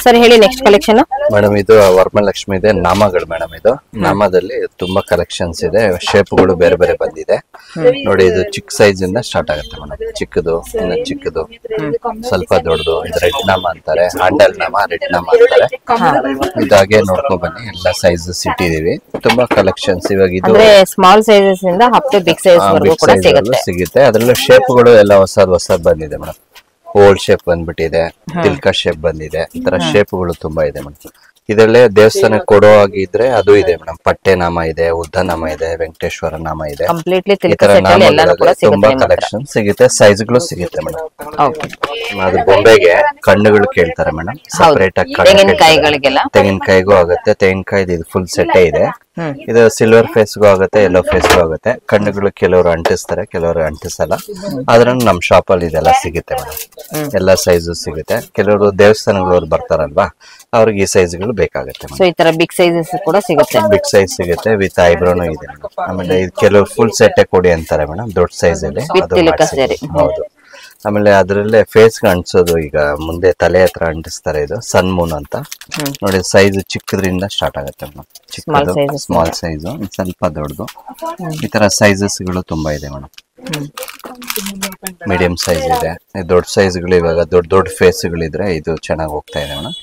ಸರ್ ಹೇಳಿ ನೆಕ್ಸ್ಟ್ ಕಲೆಕ್ಷನ್ ಮೇಡಮ್. ಇದು ವರಮಹಾಲಕ್ಷ್ಮಿ ಇದೆ, ನಾಮಗಳು ಮೇಡಮ್. ಇದು ನಾಮದಲ್ಲಿ ತುಂಬಾ ಕಲೆಕ್ಷನ್ಸ್ ಇದೆ, ಶೇಪ್ಗಳು ಬೇರೆ ಬೇರೆ ಬಂದಿದೆ ನೋಡಿ. ಇದು ಚಿಕ್ಕ ಸೈಜ್ ಇಂದ ಸ್ಟಾರ್ಟ್ ಆಗುತ್ತೆ ಮೇಡಮ್. ಚಿಕ್ಕದು, ಇನ್ನು ಚಿಕ್ಕದು, ಸ್ವಲ್ಪ ದೊಡ್ಡದು. ಇದು ರೆಡ್ ನಾಮ ಅಂತಾರೆ, ಹ್ಯಾಂಡಲ್ ನಾಮ, ರೆಡ್ ನಾಮ ಅಂತಾರೆ. ಇದಾಗೆ ನೋಡ್ಕೊಂಡ್ ಬನ್ನಿ, ಎಲ್ಲ ಸೈಜಸ್ ಇಟ್ಟಿದೀವಿ. ತುಂಬಾ ಕಲೆಕ್ಷನ್ಸ್ ಇವಾಗ. ಇದು ಸ್ಮಾಲ್ ಸೈಜಸ್ ಇಂದ ಅಪ್ ಟು ಬಿಗ್ ಸೈಜ್ ವರೆಗೂ ಕೂಡ ಸಿಗುತ್ತೆ. ಅದ್ರಲ್ಲೂ ಶೇಪ್ಗಳು ಎಲ್ಲ ಹೊಸದ್ ಬಂದಿದೆ ಮೇಡಮ್. ಓಲ್ಡ್ ಶೇಪ್ ಬಂದ್ಬಿಟ್ಟಿದೆ, ತಿಲ್ಕ ಶೇಪ್ ಬಂದಿದೆ. ಈ ತರ ಶೇಪ್ಗಳು ತುಂಬಾ ಇದೆ ಮೇಡಮ್. ಇದರಲ್ಲೇ ದೇವಸ್ಥಾನಕ್ಕೆ ಕೊಡೋ ಆಗಿದ್ರೆ ಅದು ಇದೆ ಮೇಡಮ್. ಪಟ್ಟೆ ನಾಮ ಇದೆ, ಉದ್ದ ನಾಮ ಇದೆ, ವೆಂಕಟೇಶ್ವರ ನಾಮ ಇದೆ. ಈ ತರ ನಾಮಗಳಲ್ಲಿ ತುಂಬಾ ಕಲೆಕ್ಷನ್ ಸಿಗುತ್ತೆ, ಸೈಜ್ಗಳು ಸಿಗುತ್ತೆ ಮೇಡಮ್. ಓಕೆ. ಅದು ಬೊಂಬೆಗೆ ಕಣ್ಣುಗಳು ಕೇಳ್ತಾರೆ ಮೇಡಮ್, ಸಪರೇಟ್ ಆಗಿ ತೆಂಗಿನಕಾಯಿಗಳಿಗೆಲ್ಲ ತೆಂಗಿನಕಾಯಿಗೂ ಆಗುತ್ತೆ. ತೆಂಗಿನಕಾಯಿದು ಇದು ಫುಲ್ ಸೆಟ್ಟೇ ಇದೆ. ಇದು ಸಿಲ್ವರ್ ಫೇಸ್ಗೂ ಆಗುತ್ತೆ, ಯೆಲ್ಲೋ ಫೇಸ್ಗೂ ಆಗುತ್ತೆ. ಕಣ್ಣುಗಳು ಕೆಲವರು ಅಂಟಿಸ್ತಾರೆ, ಕೆಲವರು ಅಂಟಿಸಲ್ಲ. ಆದ್ರೂ ನಮ್ ಶಾಪ್ ಅಲ್ಲಿ ಇದೆಲ್ಲ ಸಿಗುತ್ತೆ ಮೇಡಮ್, ಎಲ್ಲಾ ಸೈಜು ಸಿಗುತ್ತೆ. ಕೆಲವರು ದೇವಸ್ಥಾನಗಳವ್ರು ಬರ್ತಾರಲ್ವಾ, ಅವ್ರಿಗೆ ಈ ಸೈಜ್ಗಳು ಬೇಕಾಗುತ್ತೆ. ಸೊ ಈ ತರ ಬಿಗ್ ಸೈಜಸ್ ಕೂಡ ಸಿಗುತ್ತೆ. ಬಿಗ್ ಸೈಜ್ ಸಿಗುತ್ತೆ, ವಿತ್ ಐಬ್ರೋನು ಇದೆ ಮೇಡಮ್. ಆಮೇಲೆ ಕೆಲವರು ಫುಲ್ ಸೆಟ್ಟೆ ಕೊಡಿ ಅಂತಾರೆ ಮೇಡಮ್, ದೊಡ್ಡ ಸೈಜ್ ಅಲ್ಲಿ. ಹೌದು. ಆಮೇಲೆ ಅದ್ರಲ್ಲೇ ಫೇಸ್ ಅಂಟಿಸೋದು, ಈಗ ಮುಂದೆ ತಲೆ ಹತ್ರ ಅಂಟಿಸ್ತಾರೆ. ಇದು ಸನ್ ಮೂನ್ ಅಂತ ನೋಡಿ, ಸೈಜ್ ಚಿಕ್ಕದ್ರಿಂದ ಸ್ಟಾರ್ಟ್ ಆಗುತ್ತೆ ಮೇಡಮ್. ಚಿಕ್ಕದು ಸ್ಮಾಲ್ ಸೈಜ್, ಸ್ವಲ್ಪ ದೊಡ್ಡದು, ಈ ತರ ಸೈಜಸ್ ಗಳು ತುಂಬಾ ಇದೆ ಮೇಡಮ್. ಮೀಡಿಯಂ ಸೈಜ್ ಇದೆ, ದೊಡ್ಡ ಸೈಜ್ಗಳು ಇವಾಗ ದೊಡ್ಡ ಫೇಸ್ಗಳಿದ್ರೆ ಇದು ಚೆನ್ನಾಗಿ ಹೋಗ್ತಾ ಇದೆ ಮೇಡಮ್.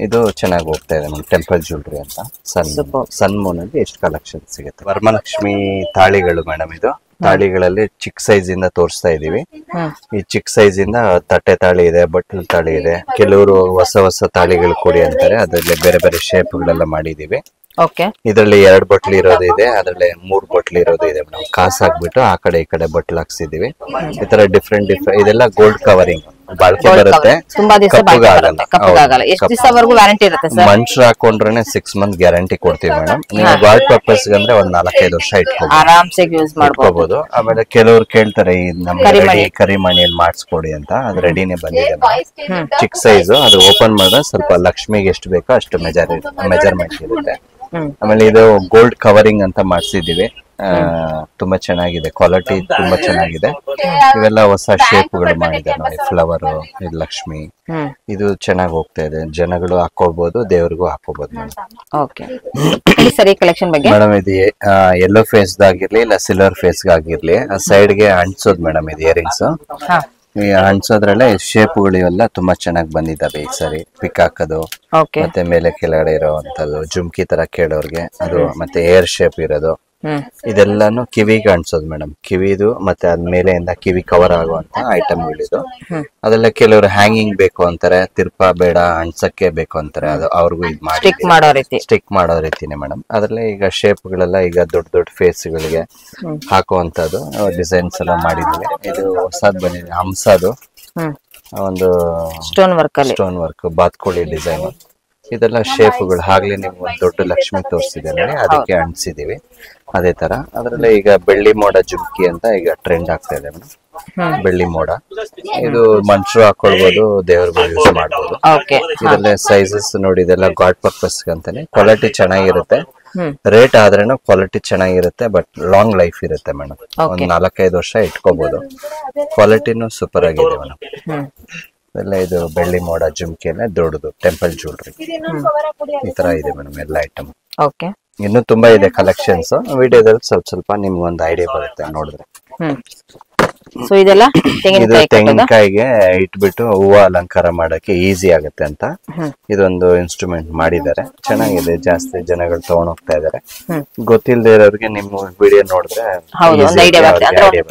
ಇದು ಚೆನ್ನಾಗಿ ಹೋಗ್ತಾ ಇದೆ ಮೇಡಮ್. ಟೆಂಪಲ್ ಜ್ಯುವೆಲ್ರಿ ಅಂತ ಸನ್ ಮೂನ್ ಅಲ್ಲಿ ಎಷ್ಟು ಕಲೆಕ್ಷನ್ ಸಿಗುತ್ತೆ. ವರಮಹಾಲಕ್ಷ್ಮಿ ತಾಳಿಗಳು ಮೇಡಮ್, ಇದು ತಾಳಿಗಳಲ್ಲಿ ಚಿಕ್ಕ ಸೈಜ್ ಇಂದ ತೋರಿಸ್ತಾ ಇದೀವಿ. ಈ ಚಿಕ್ಕ ಸೈಜ್ ಇಂದ ತಟ್ಟೆ ತಾಳಿ ಇದೆ, ಬಟ್ಟಲು ತಾಳಿ ಇದೆ. ಕೆಲವರು ಹೊಸ ತಾಳಿಗಳು ಕೊಡಿ ಅಂತಾರೆ, ಅದ್ರಲ್ಲಿ ಬೇರೆ ಬೇರೆ ಶೇಪ್ ಗಳೆಲ್ಲ ಮಾಡಿದೀವಿ. ಇದರಲ್ಲಿ 2 ಬಟ್ಲು ಇರೋದು ಇದೆ, ಅದ್ರಲ್ಲಿ 3 ಬಟ್ಲು ಇರೋದು ಇದೆ ಮೇಡಮ್. ಕಾಸು ಹಾಕ್ಬಿಟ್ಟು ಆ ಕಡೆ ಈ ಕಡೆ ಬಟ್ಲು ಹಾಕ್ಸಿದೀವಿ. ಈ ತರ ಡಿಫ್ರೆಂಟ್ ಇದೆಲ್ಲ ಗೋಲ್ಡ್ ಕವರಿಂಗ್, ಬಾಳ್ಕೆ ಬರುತ್ತೆ, ಮನುಷ್ಯರು ಹಾಕೊಂಡ್ರೆ 6 ಮಂತ್ ಗ್ಯಾರಂಟಿ ಕೊಡ್ತೀವಿ ಮೇಡಮ್. ನೀವು ಗಾರ್ಡ್ ಪರ್ಪಸ್ ಅಂದ್ರೆ ಒಂದ್ 4-5 ವರ್ಷ ಇಟ್ಕೋಬಹುದು. ಆಮೇಲೆ ಕೆಲವ್ರು ಕೇಳ್ತಾರೆ, ಈ ನಮ್ಗೆ ಕರಿಮಣಿಯಲ್ಲಿ ಮಾಡಿಸ್ಕೊಡಿ ಅಂತ, ಅದು ರೆಡಿನೇ ಬಂದಿದೆ. ಚಿಕ್ಕ ಸೈಜ್, ಅದು ಓಪನ್ ಮಾಡಿದ್ರೆ ಸ್ವಲ್ಪ ಲಕ್ಷ್ಮಿಗೆ ಎಷ್ಟು ಬೇಕೋ ಅಷ್ಟು ಮೆಜರ್ಮೆಂಟ್ ಇರುತ್ತೆ. ಆಮೇಲೆ ಇದು ಗೋಲ್ಡ್ ಕವರಿಂಗ್ ಅಂತ ಮಾಡ್ಸಿದೀವಿ, ತುಂಬಾ ಚೆನ್ನಾಗಿದೆ, ಕ್ವಾಲಿಟಿ ತುಂಬಾ ಚೆನ್ನಾಗಿದೆ. ಇವೆಲ್ಲ ಹೊಸ ಶೇಪ್ಗಳು ಮಾಡಿದ್ದಾರೆ ನೋಡಿ, ಫ್ಲವರ್, ಇದು ಲಕ್ಷ್ಮಿ, ಇದು ಚೆನ್ನಾಗಿ ಹೋಗ್ತಾ ಇದೆ. ಜನಗಳು ಹಾಕೋಬಹುದು, ದೇವ್ರಿಗೂ ಹಾಕೋಬಹುದು ಮೇಡಮ್. ಇದು ಯೆಲ್ಲೋ ಫೇಸ್ ಆಗಿರ್ಲಿ ಇಲ್ಲ ಸಿಲ್ವರ್ ಫೇಸ್ ಆಗಿರ್ಲಿ, ಸೈಡ್ ಗೆ ಅಂಟಿಸೋದು ಮೇಡಮ್. ಇದು ಇಯರಿಂಗ್ಸ್ ಈ ಅಂಟಿಸೋದ್ರಲ್ಲೇ ಶೇಪ್ಗಳು ಇವೆಲ್ಲ ತುಂಬಾ ಚೆನ್ನಾಗಿ ಬಂದಿದ್ದಾವೆ ಈ ಸರಿ. ಪಿಕ್ ಹಾಕೋದು, ಮತ್ತೆ ಮೇಲೆ ಕೆಳಗಡೆ ಇರೋವಂಥದ್ದು ಜುಮ್ಕಿ ತರ ಕೇಳೋರ್ಗೆ ಅದು, ಮತ್ತೆ ಏರ್ ಶೇಪ್ ಇರೋದು, ಇದೆಲ್ಲಾನು ಕಿವಿಗೆ ಅಂಟಿಸೋದು ಮೇಡಮ್. ಕಿವಿದು ಮತ್ತೆ ಅದ್ಮೇಲೆಯಿಂದ ಕಿವಿ ಕವರ್ ಆಗುವಂತ ಐಟಮ್ಗಳಿದು. ಅದೆಲ್ಲ ಕೆಲವರು ಹ್ಯಾಂಗಿಂಗ್ ಬೇಕು ಅಂತಾರೆ, ತಿರ್ಪಾ ಬೇಡ ಅಂಟ್ಸಕ್ಕೆ ಬೇಕು ಅಂತಾರೆ, ಅದು ಅವ್ರಿಗೂ ಇದು ಮಾಡಿ ಸ್ಟಿಕ್ ಮಾಡೋ ರೀತಿನೇ ಮೇಡಮ್. ಅದ್ರಲ್ಲೇ ಈಗ ಶೇಪ್ ಗಳೆಲ್ಲ ಈಗ ದೊಡ್ಡ ಫೇಸ್ ಗಳಿಗೆ ಹಾಕುವಂತದ್ದು ಡಿಸೈನ್ಸ್ ಎಲ್ಲ ಮಾಡಿದ್ವಿ. ಇದು ಹೊಸದ್ ಬಂದಿದೆ, ಹಂಸದು ಒಂದು ಸ್ಟೋನ್ ವರ್ಕ್ ಬಾತ್ಕೋಳಿ ಡಿಸೈನ್. ಇದೆಲ್ಲ ಶೇಪ್ಗಳು ಆಗ್ಲೇ ನೀವು ಒಂದು ದೊಡ್ಡ ಲಕ್ಷ್ಮಿ ತೋರಿಸಿದ್ದೇನೆ, ಅದಕ್ಕೆ ಅಂಟಿಸಿದೀವಿ. ಅದೇ ತರ ಅದ್ರಲ್ಲೇ ಈಗ ಬೆಳ್ಳಿ ಮೋಡ ಜುಮ್ಕಿ ಅಂತ ಈಗ ಟ್ರೆಂಡ್ ಆಗ್ತಾ ಇದೆ ಮೇಡಮ್. ಬೆಳ್ಳಿ ಮೋಡ ಇದು ಮನುಷ್ಯರು ಹಾಕೊಳ್ಬಹುದು, ದೇವ್ರಿಗೂ ಯೂಸ್ ಮಾಡಬಹುದು. ಇದೆಲ್ಲ ಸೈಜಸ್ ನೋಡಿ, ಇದೆಲ್ಲ ಗಾಡ್ ಪರ್ಪಸ್ ಅಂತಾನೆ. ಕ್ವಾಲಿಟಿ ಚೆನ್ನಾಗಿರುತ್ತೆ, ರೇಟ್ ಆದ್ರೇನು ಕ್ವಾಲಿಟಿ ಚೆನ್ನಾಗಿರುತ್ತೆ, ಬಟ್ ಲಾಂಗ್ ಲೈಫ್ ಇರುತ್ತೆ ಮೇಡಮ್. ಒಂದ್ 4-5 ವರ್ಷ ಇಟ್ಕೋಬಹುದು. ಕ್ವಾಲಿಟಿನೂ ಸೂಪರ್ ಆಗಿದೆ ಮೇಡಮ್. ಎಲ್ಲ ಇದು ಬೆಳ್ಳಿ ಮೋಡ ಜುಮ್ಕಿ ಎಲ್ಲ ದೊಡ್ಡದು ಟೆಂಪಲ್ ಜ್ಯುವೆಲ್ರಿ ಈ ತರ ಇದೆ ಮೇಡಮ್ ಎಲ್ಲ ಐಟಮ್. ಇನ್ನು ತುಂಬಾ ಇದೆ ಕಲೆಕ್ಷನ್ಸ್. ವಿಡಿಯೋದಲ್ಲಿ ಸ್ವಲ್ಪ ನಿಮ್ಗೆ ಒಂದು ಐಡಿಯಾ ಬರುತ್ತೆ ನೋಡಿದ್ರೆ. ಸೊ ಇದೆಲ್ಲ ಇದು ತೆಂಗಿನಕಾಯಿಗೆ ಇಟ್ಬಿಟ್ಟು ಹೂವು ಅಲಂಕಾರ ಮಾಡಕ್ಕೆ ಈಸಿ ಆಗುತ್ತೆ ಅಂತ ಇದೊಂದು ಇನ್ಸ್ಟ್ರೂಮೆಂಟ್ ಮಾಡಿದ್ದಾರೆ. ಚೆನ್ನಾಗಿದೆ, ಜಾಸ್ತಿ ಜನಗಳು ತಗೊಂಡ್ ಹೋಗ್ತಾ ಇದಾರೆ. ಗೊತ್ತಿಲ್ಲದೆ ಇರೋರಿಗೆ ನಿಮ್ಮ ವಿಡಿಯೋ ನೋಡಿದ್ರೆ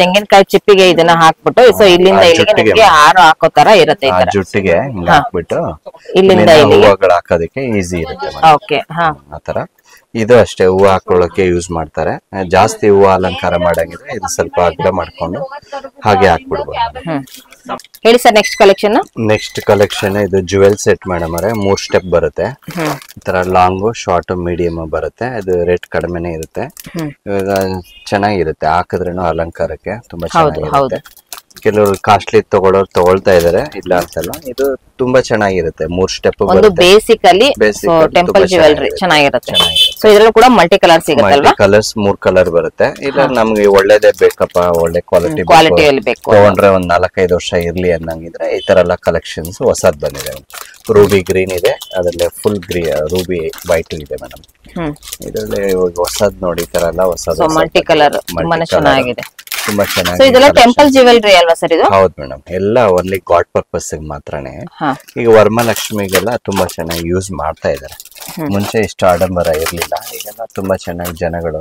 ತೆಂಗಿನಕಾಯಿ ಚಿಪ್ಪಿಗೆ ಇದನ್ನ ಹಾಕ್ಬಿಟ್ಟು, ಸೊ ಇಲ್ಲಿಂದ ಇಲ್ಲಿಗೆ ಹಾರ ಹಾಕೋ ತರ ಇರುತ್ತೆ. ಜುಟ್ಟಿಗೆ ಹಿಂಗ್ ಹಾಕ್ಬಿಟ್ಟು ಇಲ್ಲಿಂದ ಹೂವುಗಳು ಹಾಕೋದಕ್ಕೆ ಈಸಿ ಇರುತ್ತೆ ಆತರ. ಇದು ಅಷ್ಟೇ, ಹೂವು ಹಾಕೊಳ್ಳೋಕೆ ಯೂಸ್ ಮಾಡ್ತಾರೆ. ಜಾಸ್ತಿ ಹೂವು ಅಲಂಕಾರ ಮಾಡಂಗಿದ್ರೆ ಇದು ಸ್ವಲ್ಪ ಅಗ್ಲ ಮಾಡ್ಕೊಂಡು ಹಾಗೆ ಹಾಕ್ಬಿಡ್ಬೋದು. ಹೇಳಿ sir next collection. Next collection ಇದು ಜುವೆಲ್ ಸೆಟ್ ಮೇಡಮ್ ಅವರೇ. 3 ಸ್ಟೆಪ್ ಬರುತ್ತೆ. ಈ ತರ ಲಾಂಗ್, ಶಾರ್ಟ್, ಮೀಡಿಯಂ ಬರುತ್ತೆ. ಇದು ರೇಟ್ ಕಡಿಮೆನೆ ಇರುತ್ತೆ. ಇವಾಗ ಚೆನ್ನಾಗಿರುತ್ತೆ, ಹಾಕಿದ್ರೇನು ಅಲಂಕಾರಕ್ಕೆ ತುಂಬಾ ಚೆನ್ನಾಗಿರುತ್ತೆ. ಕೆಲವರು ಕಾಸ್ಟ್ಲಿ ತಗೊಳ್ತಾ ಇದಾರೆ, ಇಲ್ಲ ಅಂತಲ್ಲ. ಇದು ತುಂಬಾ ಚೆನ್ನಾಗಿರುತ್ತೆ. 3 ಸ್ಟೆಪ್ ಬೇಸಿಕಲಿ ಟೆಂಪಲ್ ಜ್ಯುವೆಲ್ರಿ ಚೆನ್ನಾಗಿರುತ್ತೆ. ಸೊ ಇದರಲ್ಲೂ ಕೂಡ ಮಲ್ಟಿ ಕಲರ್ ಸಿಗುತ್ತಲ್ವಾ? ಕಲರ್ಸ್ 3 ಕಲರ್ ಬರುತ್ತೆ. ಇಲ್ಲ ನಮ್ಗೆ ಒಳ್ಳೇದೇ ಬೇಕಪ್ಪ, ಒಳ್ಳೆ ಕ್ವಾಲಿಟಿಯಲ್ಲಿ ಬೇಕು ತಗೊಂಡ್ರೆ ಒಂದ್ 4-5 ವರ್ಷ ಇರ್ಲಿ ಅನ್ನಂಗಿದ್ರೆ ಈ ತರ ಎಲ್ಲ ಕಲೆಕ್ಷನ್ಸ್ ಹೊಸದ್ ಬಂದಿದೆ. ರೂಬಿ ಗ್ರೀನ್ ಇದೆ, ಅದ್ರಲ್ಲಿ ಫುಲ್ ರೂಬಿ ವೈಟ್ ಇದೆ ಮೇಡಮ್. ಇದರಲ್ಲಿ ಹೊಸದ್ ನೋಡಿ, ಈ ತರ ಎಲ್ಲ ಹೊಸದ್ ಮಲ್ಟಿ ಕಲರ್ ಚೆನ್ನಾಗಿದೆ, ತುಂಬಾ ಚೆನ್ನಾಗಿ. ಇದೆಲ್ಲ ಟೆಂಪಲ್ ಜ್ಯುವೆಲ್ರಿ ಅಲ್ವಾ ಸರ್ ಇದು? ಹೌದು ಮೇಡಮ್, ಎಲ್ಲ ಓನ್ಲಿ ಗಾಡ್ ಪರ್ಪಸ್ ಮಾತ್ರನೇ. ಈಗ ವರಮಹಾಲಕ್ಷ್ಮಿಗೆಲ್ಲ ತುಂಬಾ ಚೆನ್ನಾಗಿ ಯೂಸ್ ಮಾಡ್ತಾ ಇದಾರೆ. ಮುಂಚೆ ಇಷ್ಟು ಆಡಂಬರ ಇರ್ಲಿಲ್ಲ, ಈಗೆಲ್ಲ ತುಂಬಾ ಚೆನ್ನಾಗಿ ಜನಗಳು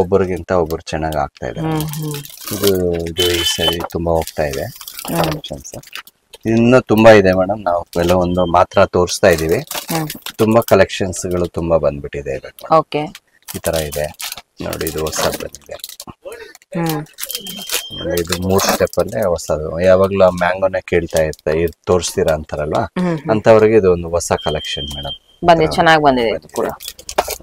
ಒಬ್ಬರಿಗಿಂತ ಒಬ್ರು ಚೆನ್ನಾಗಿ ಆಗ್ತಾ ಇದಾರೆ. ಇದು ಈ ಸರಿ ತುಂಬಾ ಹೋಗ್ತಾ ಇದೆ ಕಲೆಕ್ಷನ್ಸ್. ಇನ್ನು ತುಂಬಾ ಇದೆ ಮೇಡಮ್, ನಾವು ಕೆಲವೊಂದು ಮಾತ್ರ ತೋರಿಸ್ತಾ ಇದೀವಿ. ತುಂಬಾ ಕಲೆಕ್ಷನ್ಸ್ ಗಳು ತುಂಬಾ ಬಂದ್ಬಿಟ್ಟಿದೆ. ಈ ತರ ಇದೆ ನೋಡಿ, ಇದು ಹೊಸದ್ ಬಂದಿದೆ. ಹ್ಮ್ ಆಮೇಲೆ ಇದು 3 ಸ್ಟೆಪ್ ಅಲ್ಲೇ ಹೊಸದು. ಯಾವಾಗ್ಲೂ ಮ್ಯಾಂಗೋನ ಕೇಳ್ತಾ ತೋರಿಸ್ತೀರಾ ಅಂತಾರಲ್ವಾ, ಅಂತವ್ರಿಗೆ ಇದು ಒಂದು ಹೊಸ ಕಲೆಕ್ಷನ್ ಮೇಡಮ್. ಬಂದಿದೆ, ಚೆನ್ನಾಗಿ ಬಂದಿದೆ ಇದು ಕೂಡ.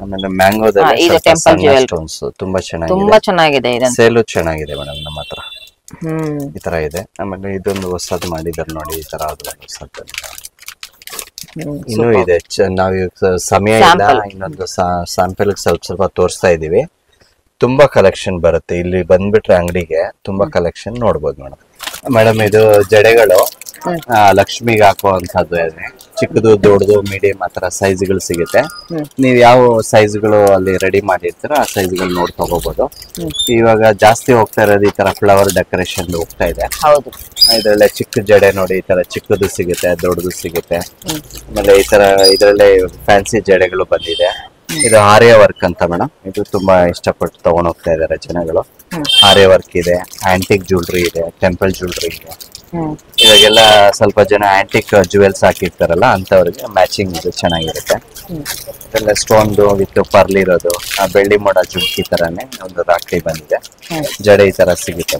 ಆಮೇಲೆ ಮ್ಯಾಂಗೋದಲ್ಲಿ ಇದು ಟೆಂಪಲ್ ಜ್ಯುವೆಲ್ ಸ್ಟೋನ್ಸ್ ತುಂಬಾ ತುಂಬಾ ಚೆನ್ನಾಗಿದೆ ಇದು. ಸೇಲು ಚೆನ್ನಾಗಿದೆ ಮೇಡಮ್ ನಮ್ಮ ಹತ್ರ. ಹ್ಮ್ ಈ ತರ ಇದೆ. ಆಮೇಲೆ ಇದೊಂದು ಹೊಸದು ಮಾಡಿದಾರೆ ನೋಡಿ, ಈ ತರ ಹೊಸದು ಇನ್ನೂ ಇದೆ. ನಾವ್ ಸಮಯ ಇಲ್ಲ, ಇನ್ನೊಂದು ಸ್ಯಾಂಪಲ್ ಸ್ವಲ್ಪ ತೋರಿಸ್ತಾ ಇದೀವಿ. ತುಂಬಾ ಕಲೆಕ್ಷನ್ ಬರುತ್ತೆ ಇಲ್ಲಿ ಬಂದ್ಬಿಟ್ರೆ ಅಂಗಡಿಗೆ, ತುಂಬಾ ಕಲೆಕ್ಷನ್ ನೋಡ್ಬೋದು ಮೇಡಮ್. ಇದು ಜಡೆಗಳು ಲಕ್ಷ್ಮಿಗೆ ಹಾಕುವಂತದ್ದು, ಚಿಕ್ಕದು ದೊಡ್ಡದು ಮೀಡಿಯಂ ಆ ತರ ಸೈಜ್ಗಳು ಸಿಗುತ್ತೆ. ನೀವ್ ಯಾವ ಸೈಜ್ಗಳು ಅಲ್ಲಿ ರೆಡಿ ಮಾಡಿರ್ತೀರೋ ಆ ಸೈಜ್ಗಳು ನೋಡಿ ತಗೋಬಹುದು. ಇವಾಗ ಜಾಸ್ತಿ ಹೋಗ್ತಾ ಇರೋದು ಈ ತರ ಫ್ಲವರ್ ಡೆಕೋರೇಷನ್ ಹೋಗ್ತಾ ಇದೆ. ಇದ್ರಲ್ಲೇ ಚಿಕ್ಕ ಜಡೆ ನೋಡಿ, ಈ ತರ ಚಿಕ್ಕದು ಸಿಗುತ್ತೆ, ದೊಡ್ಡದು ಸಿಗುತ್ತೆ. ಆಮೇಲೆ ಈ ತರ ಇದ್ರಲ್ಲೇ ಫ್ಯಾನ್ಸಿ ಜಡೆಗಳು ಬಂದಿದೆ. ಇದು ಆರ್ಯ ವರ್ಕ್ ಅಂತ ಮೇಡಮ್. ಇದು ತುಂಬಾ ಇಷ್ಟಪಟ್ಟು ತಗೊಂಡ್ ಹೋಗ್ತಾ ಇದಾರೆ ಜನಗಳು. ಆರ್ಯ ವರ್ಕ್ ಇದೆ, ಆಂಟಿಕ್ ಜ್ಯುವೆಲ್ರಿ ಇದೆ, ಟೆಂಪಲ್ ಜ್ಯುವೆಲ್ರಿ ಇದೆ. ಇವಾಗೆಲ್ಲ ಸ್ವಲ್ಪ ಜನ ಆಂಟಿಕ್ ಜುವೆಲ್ಸ್ ಹಾಕಿರ್ತಾರಲ್ಲ, ಅಂತವ್ರಿಗೆ ಮ್ಯಾಚಿಂಗ್ ಇದು ಚೆನ್ನಾಗಿರುತ್ತೆ. ಎಲ್ಲ ಸ್ಟೋನ್ ವಿತ್ ಪರ್ಲ್ ಇರೋದು, ಬೆಳ್ಳಿ ಮೋಡ ಜುಮ್ಕಿ ತರಾನೇ ಒಂದು ರಾಖಿ ಬಂದಿದೆ. ಜಡೆ ಈ ತರ ಸಿಗುತ್ತೆ,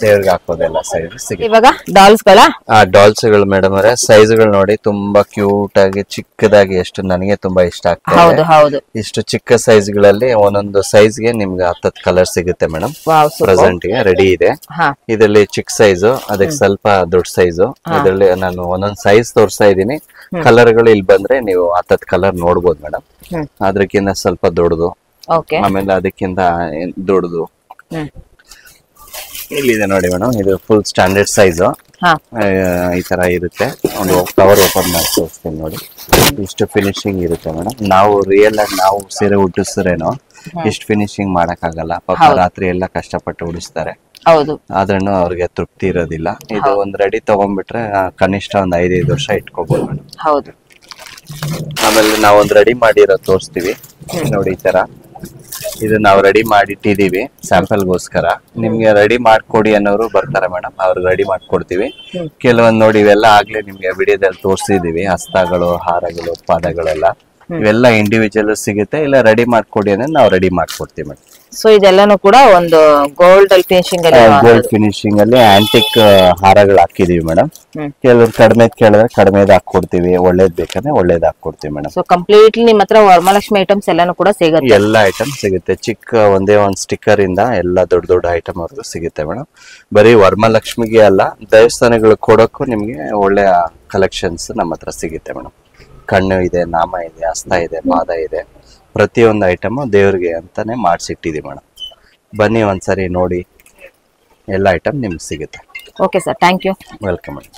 ದೇವ್ರಿಗೆ ಹಾಕೋದೆಲ್ಲ ಸೈಜ್ ಸಿಗುತ್ತೆ. ಇವಾಗ ಡಾಲ್ಸ್ ಗಳ ಡಾಲ್ಸ್ ಗಳು ಮೇಡಮ್ ಅವರೇ, ಸೈಜ್ ಗಳು ನೋಡಿ ತುಂಬಾ ಕ್ಯೂಟ್ ಆಗಿ ಚಿಕ್ಕದಾಗಿ, ಎಷ್ಟು ನನಗೆ ತುಂಬಾ ಇಷ್ಟ ಆಗ್ತದೆ. ಇಷ್ಟು ಚಿಕ್ಕ ಸೈಜ್ ಗಳಲ್ಲಿ ಒಂದೊಂದು ಸೈಜ್ ಗೆ ನಿಮ್ಗೆ 10 ಕಲರ್ ಸಿಗುತ್ತೆ ಮೇಡಮ್. ಪ್ರೆಸೆಂಟ್ ಗೆ ರೆಡಿ ಇದೆ. ಇದರಲ್ಲಿ ಚಿಕ್ಕ ಸೈಜ್, ಅದಕ್ಕೆ ಸ್ವಲ್ಪ ದೊಡ್ಡ ಸೈಜ್. ಇದರಲ್ಲಿ ನಾನು ಒಂದೊಂದು ಸೈಜ್ ತೋರಿಸ್ತಾ ಇದ್ದೀನಿ. ಕಲರ್ ಗಳು ಇಲ್ಲಿ ಬಂದ್ರೆ ನೀವು 10 ಕಲರ್ ನೋಡ್ಬೋದು ಮೇಡಮ್. ಅದಕ್ಕಿಂತ ಸ್ವಲ್ಪ ದೊಡ್ಡದು, ಆಮೇಲೆ ಅದಕ್ಕಿಂತ ದೊಡ್ಡದು ಇಲ್ಲಿದೆ ನೋಡಿ ಮೇಡಮ್. ಇದು ಫುಲ್ ಸ್ಟ್ಯಾಂಡರ್ಡ್ ಸೈಜ್ ಈ ತರ ಇರುತ್ತೆ. ಒಂದು ಕವರ್ ಓಪನ್ ಮಾಡಿ ತೋರಿಸ್ತೀನಿ ನೋಡಿ, ಇಷ್ಟು ಫಿನಿಶಿಂಗ್ ಇರುತ್ತೆ ಮೇಡಮ್. ನಾವು ರಿಯಲ್ ಆಗಿ ನಾವು ಸೀರೆ ಉಟ್ಟಿಸ್ರೇನೋ ಇಷ್ಟು ಫಿನಿಶಿಂಗ್ ಮಾಡಕ್ ಆಗಲ್ಲ. ಪಾಪ ರಾತ್ರಿ ಎಲ್ಲ ಕಷ್ಟಪಟ್ಟು ಉಡಿಸ್ತಾರೆ, ಆದ್ರೂ ಅವ್ರಿಗೆ ತೃಪ್ತಿ ಇರೋದಿಲ್ಲ. ಇದು ಒಂದ್ ರೆಡಿ ತಗೊಂಡ್ಬಿಟ್ರೆ ಕನಿಷ್ಠ ಒಂದ್ 5-5 ವರ್ಷ ಇಟ್ಕೋಬಹುದು ಮೇಡಮ್. ಆಮೇಲೆ ನಾವೊಂದ್ ರೆಡಿ ಮಾಡಿರೋ ತೋರಿಸ್ತೀವಿ ನೋಡಿ. ಈ ತರ ಇದು ನಾವು ರೆಡಿ ಮಾಡಿಟ್ಟಿದೀವಿ ಸ್ಯಾಂಪಲ್ಗೋಸ್ಕರ. ನಿಮ್ಗೆ ರೆಡಿ ಮಾಡ್ಕೊಡಿ ಅನ್ನೋರು ಬರ್ತಾರೆ ಮೇಡಮ್, ಅವ್ರು ರೆಡಿ ಮಾಡ್ಕೊಡ್ತೀವಿ. ಕೆಲವೊಂದು ನೋಡಿ ಇವೆಲ್ಲ ಆಗ್ಲೇ ನಿಮ್ಗೆ ವಿಡಿಯೋದಲ್ಲಿ ತೋರಿಸಿದೀವಿ. ಹಸ್ತಗಳು, ಹಾರಗಳು, ಪಾದಗಳೆಲ್ಲ ಇವೆಲ್ಲ ಇಂಡಿವಿಜುವಲ್ ಸಿಗುತ್ತೆ. ಇಲ್ಲ ರೆಡಿ ಮಾಡ್ಕೊಡಿ ಅಂದ್ರೆ ನಾವು ರೆಡಿ ಮಾಡ್ಕೊಡ್ತೀವಿ ಮೇಡಮ್. ಸೊ ಇದೆಲ್ಲಾನು ಕೂಡ ಒಂದು ಗೋಲ್ಡ್ ಫಿನಿಶಿಂಗ್ ಅಲ್ಲಿ, ಗೋಲ್ಡ್ ಫಿನಿಶಿಂಗ್ ಅಲ್ಲಿ ಆಂಟಿಕ್ ಹಾರಗಳು ಹಾಕಿದೀವಿ ಮೇಡಮ್. ಕೆಲವರು ಕಡಿಮೆ ಕೇಳಿದ್ರೆ ಕಡಿಮೆದ್ ಹಾಕೊಡ್ತೀವಿ, ಒಳ್ಳೇದ್ ಬೇಕಂದ್ರೆ ಒಳ್ಳೇದ್ ಹಾಕೊಡ್ತೀವಿ ಮೇಡಮ್. ಸೊ ಕಂಪ್ಲೀಟ್ಲಿ ನಿಮ್ಮ ಹತ್ರ ವರಮಹಾಲಕ್ಷ್ಮಿ ಐಟಮ್ಸ್ ಎಲ್ಲಾನು ಕೂಡ ಸಿಗುತ್ತೆ. ಎಲ್ಲ ಐಟಮ್ ಸಿಗುತ್ತೆ, ಚಿಕ್ಕ ಒಂದೇ ಒಂದ್ ಸ್ಟಿಕ್ಕರ್ ಇಂದ ಎಲ್ಲ ದೊಡ್ಡ ದೊಡ್ಡ ಐಟಮ್ ವರ್ಗು ಸಿಗುತ್ತೆ ಮೇಡಮ್. ಬರೀ ವರಮಹಾಲಕ್ಷ್ಮಿಗೆ ಅಲ್ಲ, ದೇವಸ್ಥಾನಗಳು ಕೊಡಕ್ಕೂ ನಿಮ್ಗೆ ಒಳ್ಳೆಯ ಕಲೆಕ್ಷನ್ಸ್ ನಮ್ಮ ಹತ್ರ ಸಿಗುತ್ತೆ ಮೇಡಮ್. ಕಣ್ಣು ಇದೆ, ನಾಮ ಇದೆ, ಹಸ್ತ ಇದೆ, ಪಾದ ಇದೆ. ಪ್ರತಿಯೊಂದು ಐಟಮ್ ದೇವ್ರಿಗೆ ಅಂತಾನೆ ಮಾಡಿಸಿಟ್ಟಿದೀವಿ ಮೇಡಮ್. ಬನ್ನಿ ಒಂದ್ಸರಿ ನೋಡಿ, ಎಲ್ಲ ಐಟಮ್ ನಿಮ್ಗೆ ಸಿಗುತ್ತೆ. Okay sir, thank you. Welcome madam.